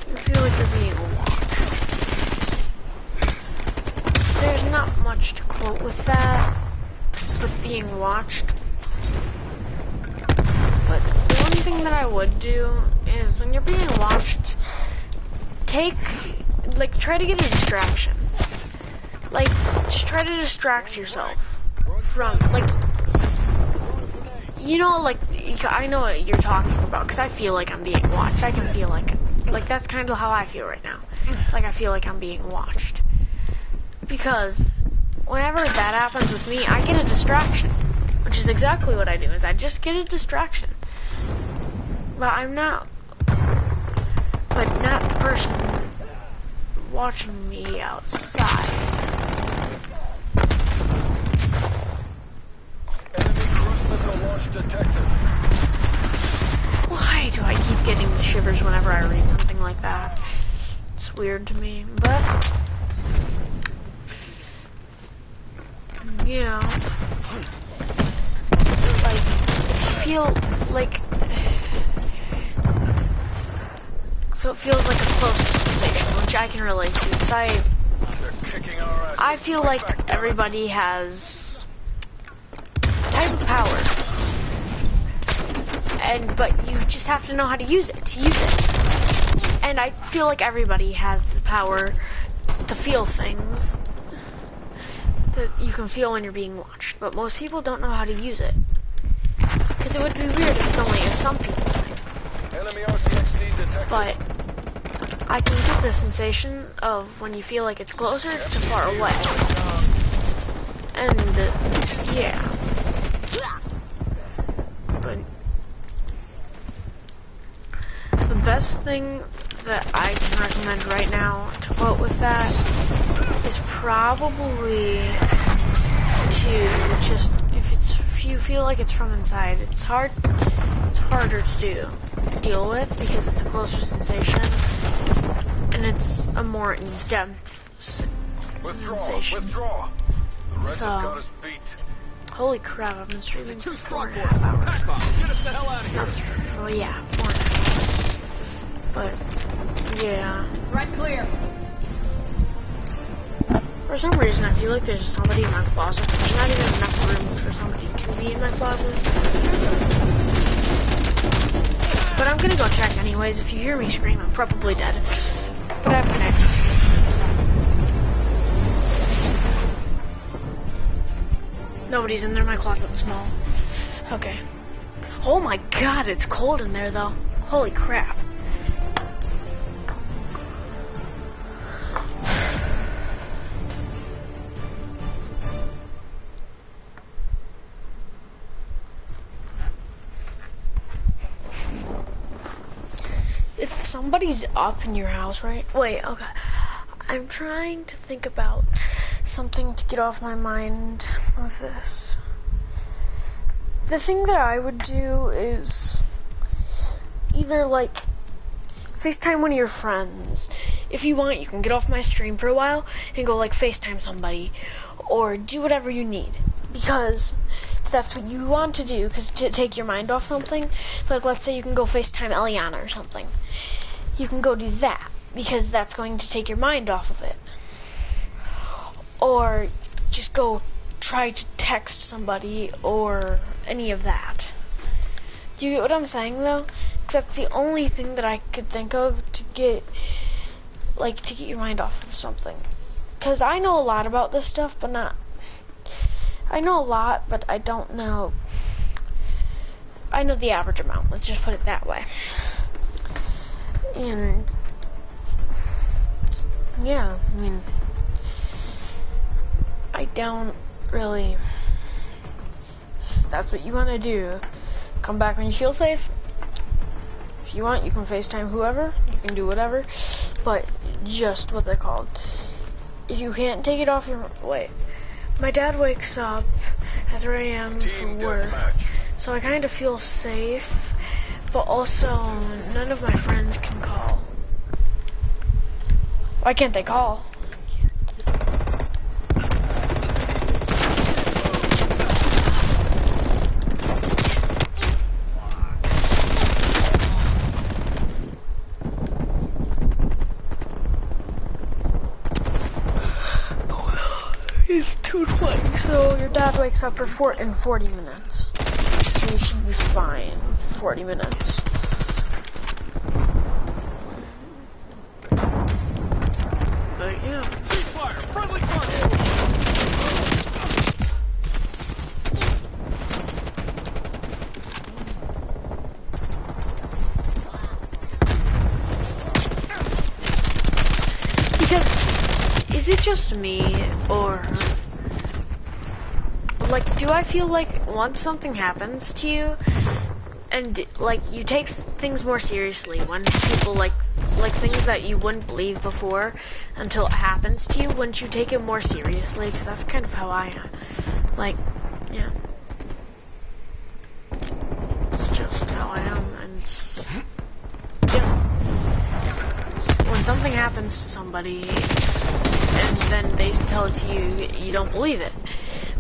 Speaker 1: You feel like you're being being watched. But the one thing that I would do is when you're being watched, try to get a distraction. Like, just try to distract yourself from, like, you know, like, I know what you're talking about, because I feel like I'm being watched. I can feel like that's kind of how I feel right now. It's like I feel like I'm being watched. Because whenever that happens with me, I get a distraction. Which is exactly what I do, is I just get a distraction. But not the person watching me outside.
Speaker 2: Enemy cruise missile launch detected.
Speaker 1: Why do I keep getting the shivers whenever I read something like that? It's weird to me, but yeah. Like, if you feel like, so it feels like a close sensation, which I can relate to, because
Speaker 2: They're kicking our asses.
Speaker 1: I feel
Speaker 2: Fight
Speaker 1: like
Speaker 2: back, damn it.
Speaker 1: everybody has a type of power, but you just have to know how to use it. And I feel like everybody has the power to feel things that you can feel when you're being watched, but most people don't know how to use it. Because it would be weird if it's only in some people's thing.
Speaker 2: Enemy RCXD detected.
Speaker 1: But I can get the sensation of when you feel like it's closer to far away. And yeah. But the best thing that I can recommend right now to quote with that is probably to just, if you feel like it's from inside, it's harder to deal with because it's a closer sensation and it's a more in-depth sensation.
Speaker 2: Withdraw. The rest have got us beat.
Speaker 1: Holy crap, I've been streaming for 4.5
Speaker 2: Get us the hell out of here.
Speaker 1: Well, yeah, 4.5. But, yeah.
Speaker 4: Right clear.
Speaker 1: For some reason, I feel like there's somebody in my closet. There's not even enough room for somebody to be in my closet. But I'm gonna go check anyways. If you hear me scream, I'm probably dead. But I have to next. Nobody's in there. My closet's small. Okay. Oh my god, it's cold in there though. Holy crap. If somebody's up in your house, right? Wait, okay. I'm trying to think about something to get off my mind with this. The thing that I would do is either like FaceTime one of your friends. If you want, you can get off my stream for a while and go like FaceTime somebody or do whatever you need. Because if that's what you want to do, because to take your mind off something, like let's say you can go FaceTime Eliana or something. You can go do that because that's going to take your mind off of it. Or just go try to text somebody or any of that. Do you get what I'm saying though? Because that's the only thing that I could think of to get your mind off of something. Because I know a lot about this stuff, but I know a lot, but I don't know. I know the average amount. Let's just put it that way. And yeah, I mean, I don't really. If that's what you want to do, come back when you feel safe. If you want, you can FaceTime whoever. You can do whatever, but just what they're called. If you can't take it off your my dad wakes up at 3 a.m. for work, so I kind of feel safe, but also none of my friends can call. Why can't they call? It's 2:20. So your dad wakes up for in 40 minutes. So you should be fine for 40 minutes. But yeah.
Speaker 2: Ceasefire! Friendly target!
Speaker 1: Because is it just me, or like, do I feel like once something happens to you, and like you take things more seriously when people like things that you wouldn't believe before until it happens to you, wouldn't you take it more seriously? Because that's kind of how I am. Like, yeah, it's just how I am, and yeah. When something happens to somebody and then they tell it to you, you don't believe it.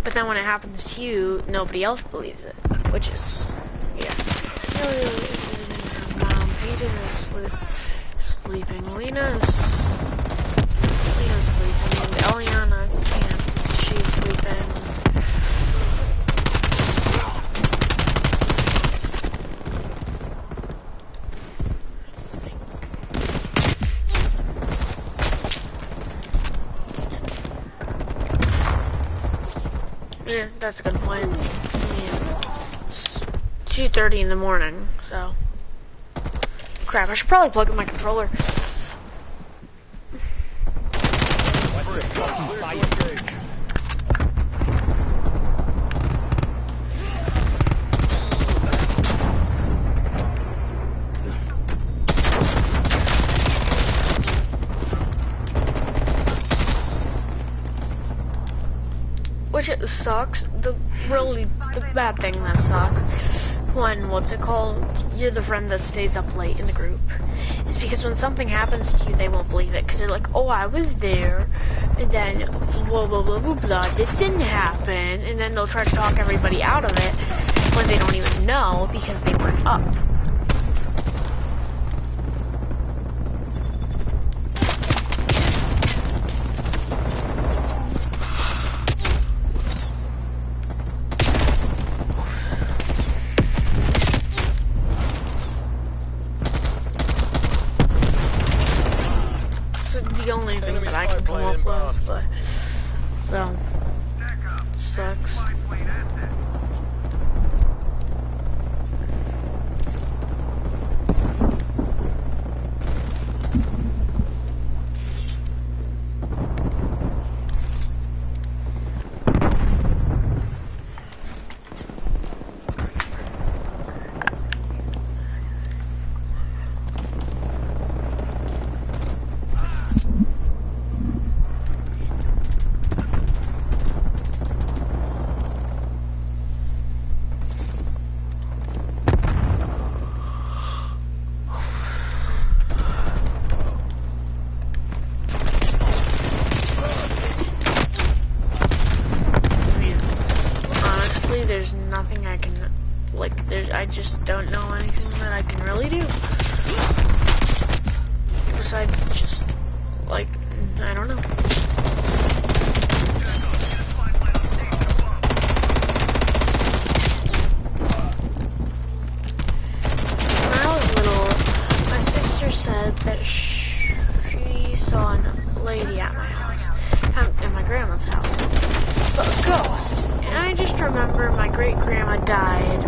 Speaker 1: But then when it happens to you, nobody else believes it, which is, yeah. Mom, Peyton is sleeping. Lena's sleeping, and Eliana can't. She's sleeping. Yeah, that's a good point. Yeah. It's 2:30 in the morning, so. Crap, I should probably plug in my controller. Which it sucks. The bad thing that sucks when, what's it called, you're the friend that stays up late in the group, is because when something happens to you, they won't believe it, because they're like, oh, I was there, and then blah blah blah blah blah, this didn't happen, and then they'll try to talk everybody out of it when they don't even know because they weren't up. The only thing that I can come up with, but so sucks. I just don't know anything that I can really do. Besides just, like, I don't know. When I was little, my sister said that she saw a lady at my house, at my grandma's house, but a ghost. And I just remember my great-grandma died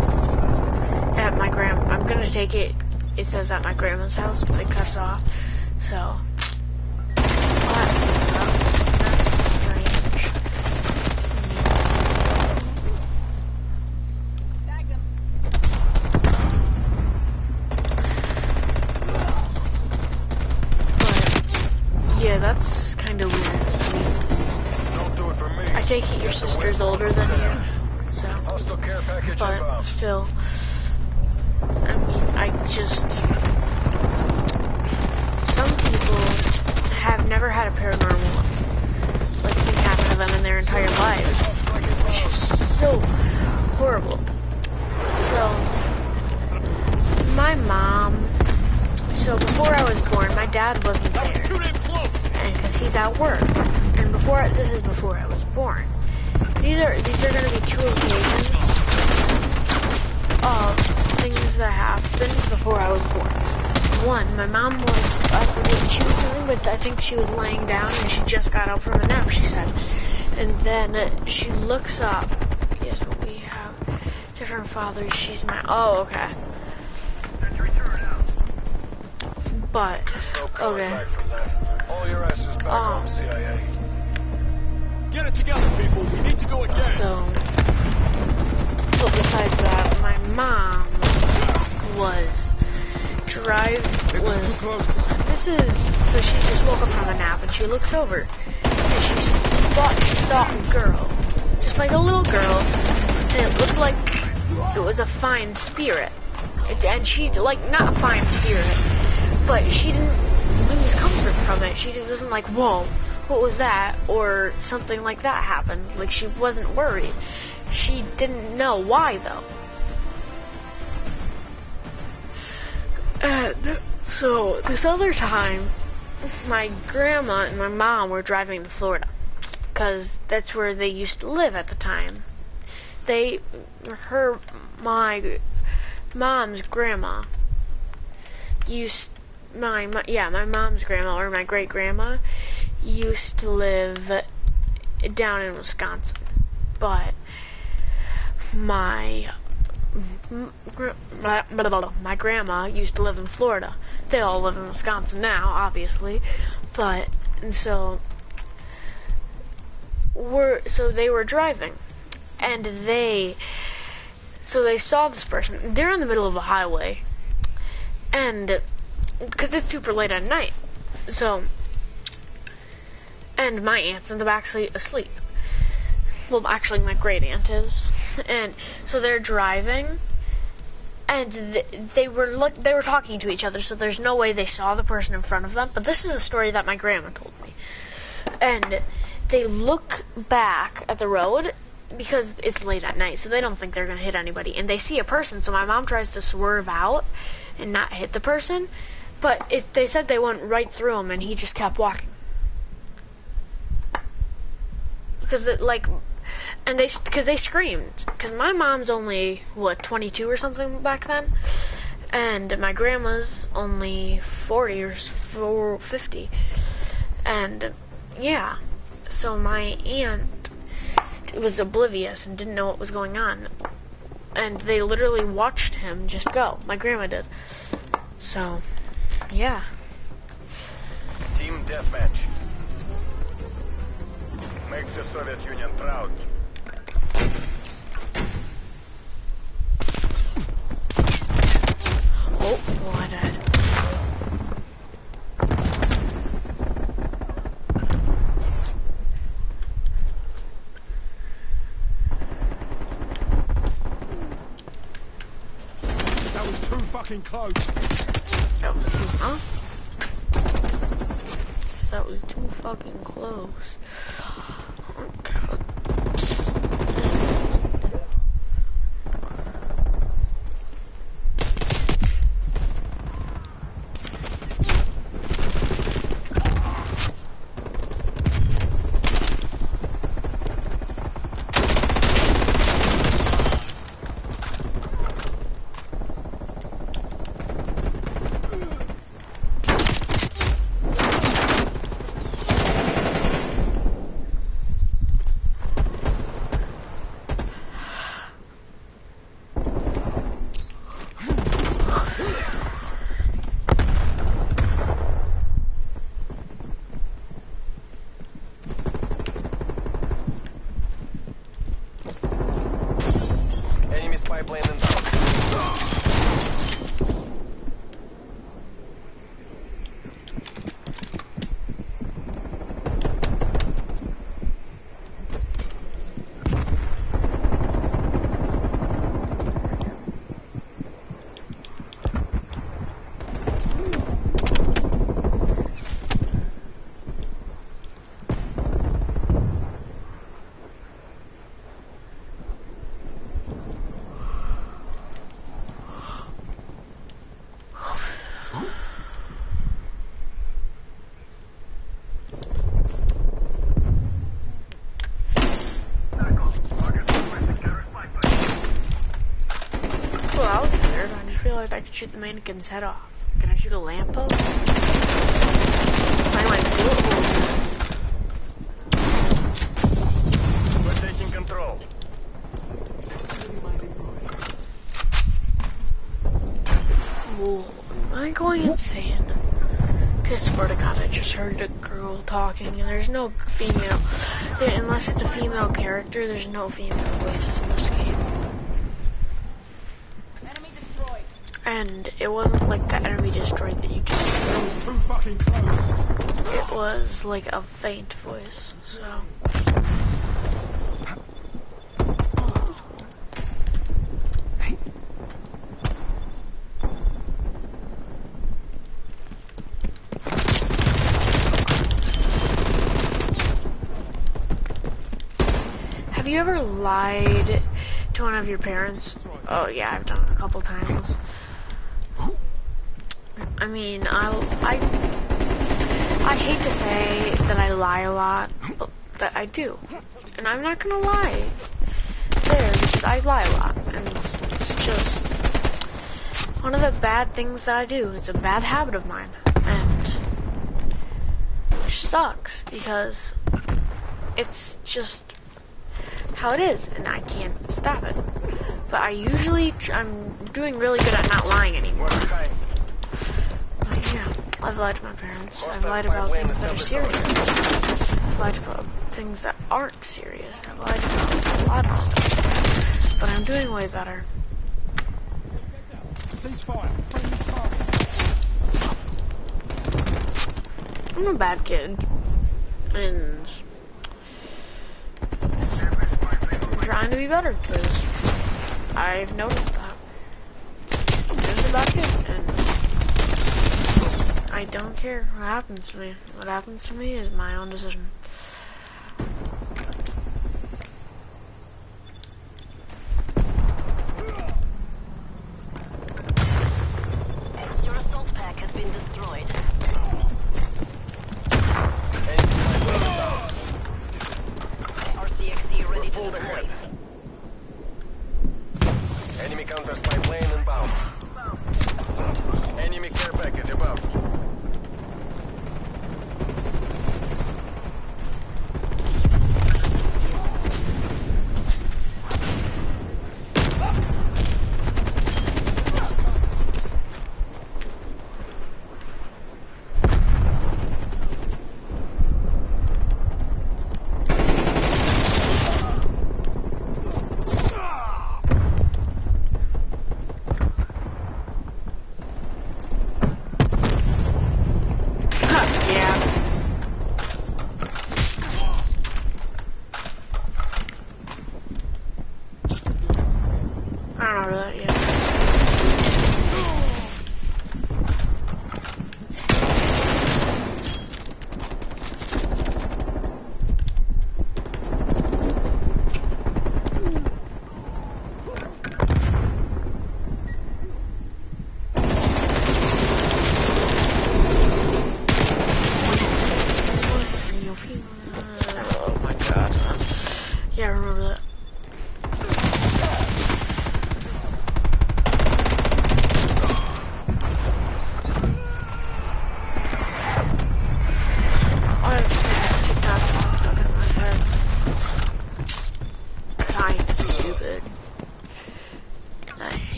Speaker 1: at my I'm gonna take it, it says at my grandma's house, but it cuts off, so, that sucks, that's strange. But, yeah, that's kinda weird.
Speaker 2: Don't do it for me.
Speaker 1: I take it your sister's older than you, so,
Speaker 2: Hostile care package
Speaker 1: but
Speaker 2: inbound.
Speaker 1: still, I mean, some people have never had a paranormal, like, thing happen to them in their entire lives, which is so horrible. So, my mom, so before I was born, my dad wasn't there, and because he's at work, and this is before I was born, these are gonna be 2 occasions of things that happened before I was born. One, my mom was, I forget what she was doing, but I think she was laying down and she just got up from a nap, she said. And then she looks up. Yes, but we have different fathers. She's my, oh, okay. But,
Speaker 2: No
Speaker 1: okay.
Speaker 2: contact from that. All your asses back home, CIA.
Speaker 4: Get it together, people. We need to go again.
Speaker 1: So besides that, my mom was
Speaker 4: Too close.
Speaker 1: so she just woke up from a nap and she looks over and she thought she saw a girl, just like a little girl, and it looked like it was a fine spirit. And she, like, not a fine spirit, but she didn't lose comfort from it. She wasn't like, whoa, what was that? Or something like that happened. Like, she wasn't worried. She didn't know why, though. And so this other time, my grandma and my mom were driving to Florida, because that's where they used to live at the time. My mom's grandma my mom's grandma, or my great grandma, used to live down in Wisconsin, but my grandma used to live in Florida. They all live in Wisconsin now, obviously, but, and so they were driving, and they saw this person. They're in the middle of a highway, and because it's super late at night, and my aunt's in the back seat asleep. Well, actually, my great aunt is. And so they're driving, and they were talking to each other, so there's no way they saw the person in front of them. But this is a story that my grandma told me. And they look back at the road because it's late at night, so they don't think they're going to hit anybody. And they see a person, so my mom tries to swerve out and not hit the person. But they said they went right through him, and he just kept walking. Because they screamed. Because my mom's only, 22 or something back then? And my grandma's only 40 or 50. And, yeah. So my aunt was oblivious and didn't know what was going on. And they literally watched him just go. My grandma did. So, yeah.
Speaker 2: Team deathmatch. Make the Soviet Union proud.
Speaker 1: Oh, I died.
Speaker 4: That was too fucking close.
Speaker 1: That was too fucking close. Oh, God. just realized I could shoot the mannequin's head off. Can I shoot a lamppost? I might do it.
Speaker 2: We're taking control.
Speaker 1: Whoa, am I going insane? Just swear to God, I just heard a girl talking, and there's no female. Unless it's a female character, there's no female voices in this game.
Speaker 6: Enemy destroyed.
Speaker 1: And it wasn't like the enemy destroyed that you just heard.
Speaker 4: Too fucking close.
Speaker 1: It was like a faint voice, so. Oh, that was cool. Have you ever lied to one of your parents? Oh yeah, I've done it a couple times. I mean, I hate to say that I lie a lot, but that I do. And I'm not gonna lie there, because I lie a lot. And it's just one of the bad things that I do. It's a bad habit of mine. And which sucks, because it's just how it is, and I can't stop it. But I'm doing really good at not lying anymore.
Speaker 2: We're behind.
Speaker 1: But yeah, I've lied to my parents. I've lied about things that are serious. I've lied about things that aren't serious. I've lied about a lot of stuff. But I'm doing way better.
Speaker 4: Ceasefire. Friendly target.
Speaker 1: I'm a bad kid. And I'm trying to be better, because I've noticed that. I'm just a bad kid, and I don't care what happens to me. What happens to me is my own decision.
Speaker 6: Your assault pack has been destroyed. RCXD ready to
Speaker 2: Pulled
Speaker 6: deploy.
Speaker 2: ahead. Enemy counter spy plane inbound. Enemy care package above.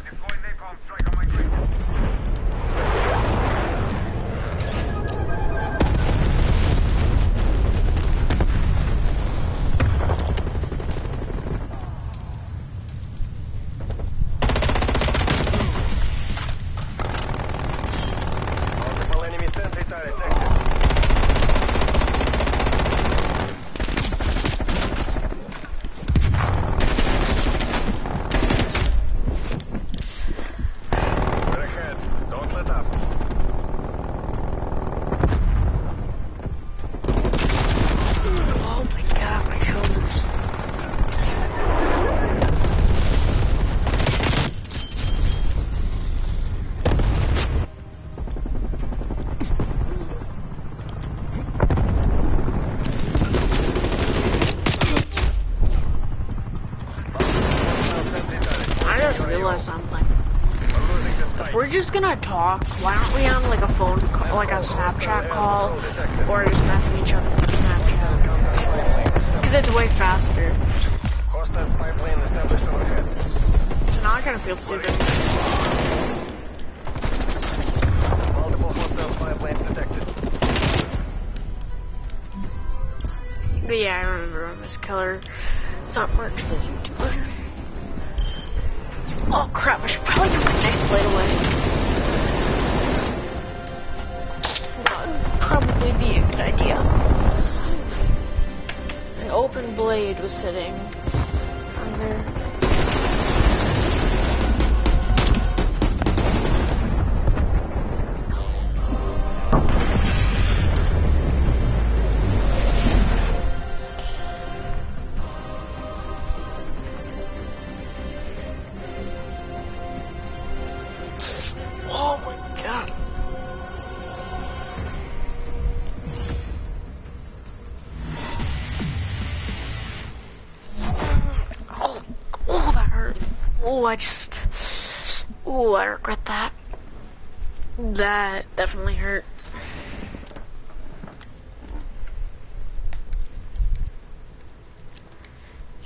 Speaker 5: Deploy napalm strike on my grid.
Speaker 2: Multiple enemy sentry turrets active. We're ahead. Don't let up.
Speaker 1: Oh my god, my shoulders.
Speaker 2: Sentry turret.
Speaker 1: I just realized something.
Speaker 2: We're losing this fight.
Speaker 1: We're just gonna talk. Why aren't we on like a phone call, like a Snapchat call, or just messaging each other through Snapchat? Because it's way faster.
Speaker 2: Hostile spy plane established overhead.
Speaker 1: So now I kind of feel stupid.
Speaker 2: Multiple hostile spy planes detected.
Speaker 1: But yeah, I remember Miss Killer. It's not much of this YouTuber. Oh crap, I should probably put my knife blade away. That would probably be a good idea. An open blade was sitting on there. Oh my god. Oh, that hurt. Oh, I regret that. That definitely hurt.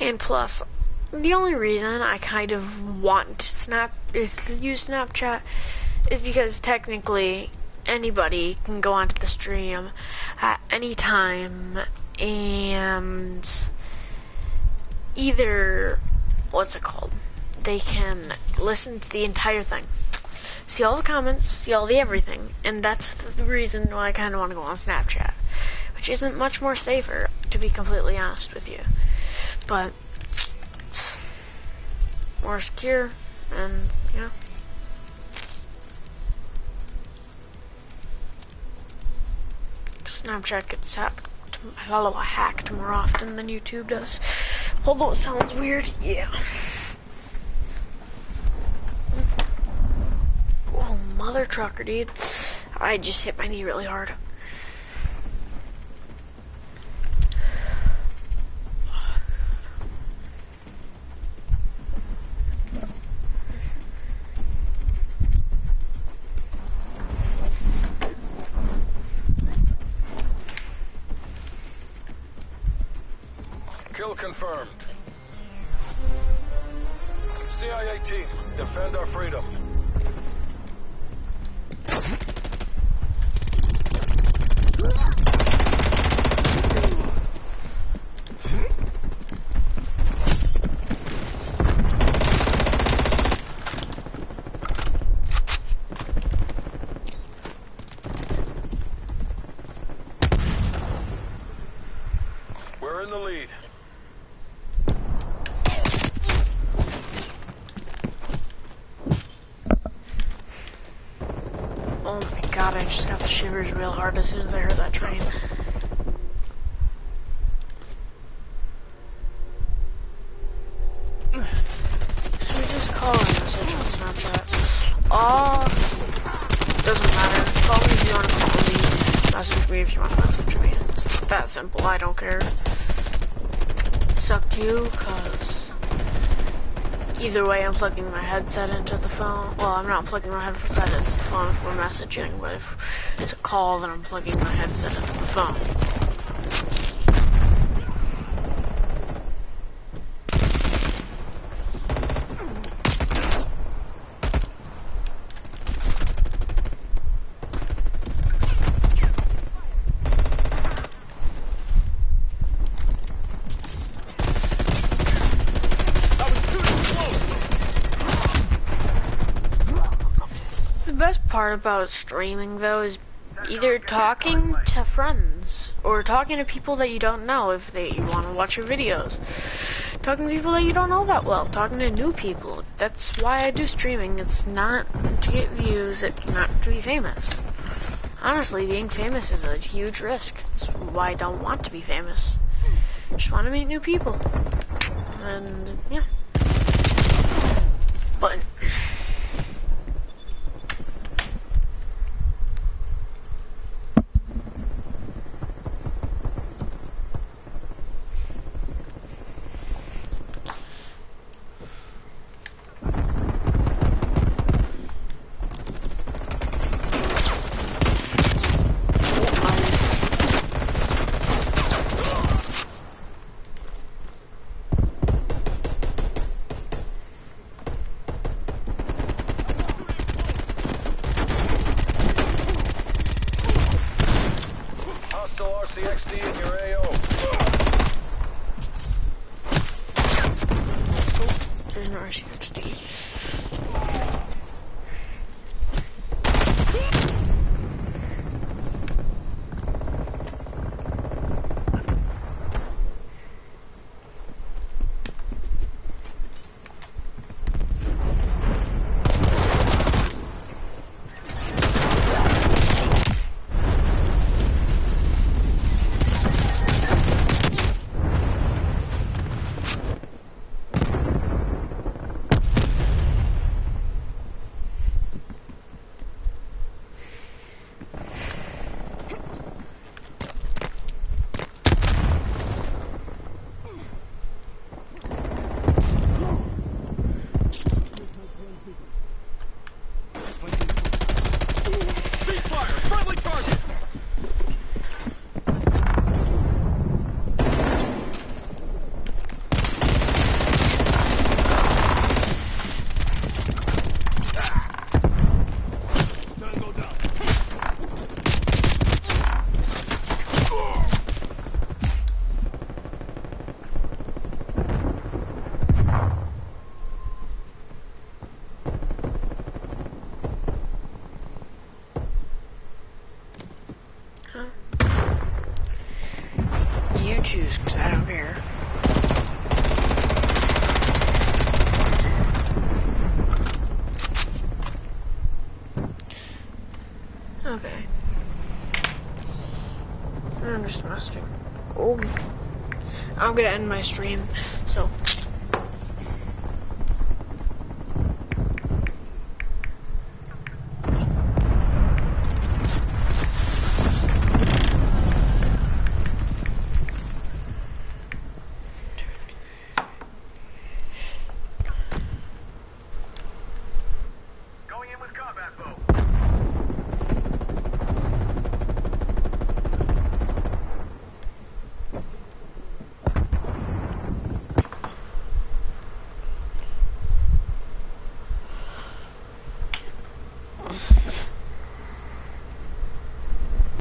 Speaker 1: And plus, the only reason I kind of want to use Snapchat is because technically anybody can go onto the stream at any time and either, what's it called? They can listen to the entire thing, see all the comments, see all the everything, and that's the reason why I kind of want to go on Snapchat, which isn't much more safer, to be completely honest with you, but it's more secure, and yeah. Snapchat gets hacked more often than YouTube does. Although it sounds weird, yeah. Oh, mother trucker, dude. I just hit my knee really hard.
Speaker 2: Kill confirmed. CIA team, defend our freedom. We're in the lead.
Speaker 1: Oh my god, I just got the shivers real hard as soon as I heard that train. Should we just call a message on Snapchat? Doesn't matter. Call me if you want to call me. Message me if you want to message me. that simple. I don't care. It's up to you, cause either way I'm plugging my headset into the phone. Well, I'm not plugging my headset into the phone if we're messaging, but if it's a call, then I'm plugging my headset into the phone. The best part about streaming, though, is either talking to friends or talking to people that you don't know if you want to watch your videos. Talking to people that you don't know that well. Talking to new people. That's why I do streaming. It's not to get views. It's not to be famous. Honestly, being famous is a huge risk. That's why I don't want to be famous. I just want to meet new people. And, yeah. But...
Speaker 2: RCXD in your AO.
Speaker 1: There's no RCXD. You choose, because I don't care. Okay. I'm just messing. Oh. I'm gonna end my stream, so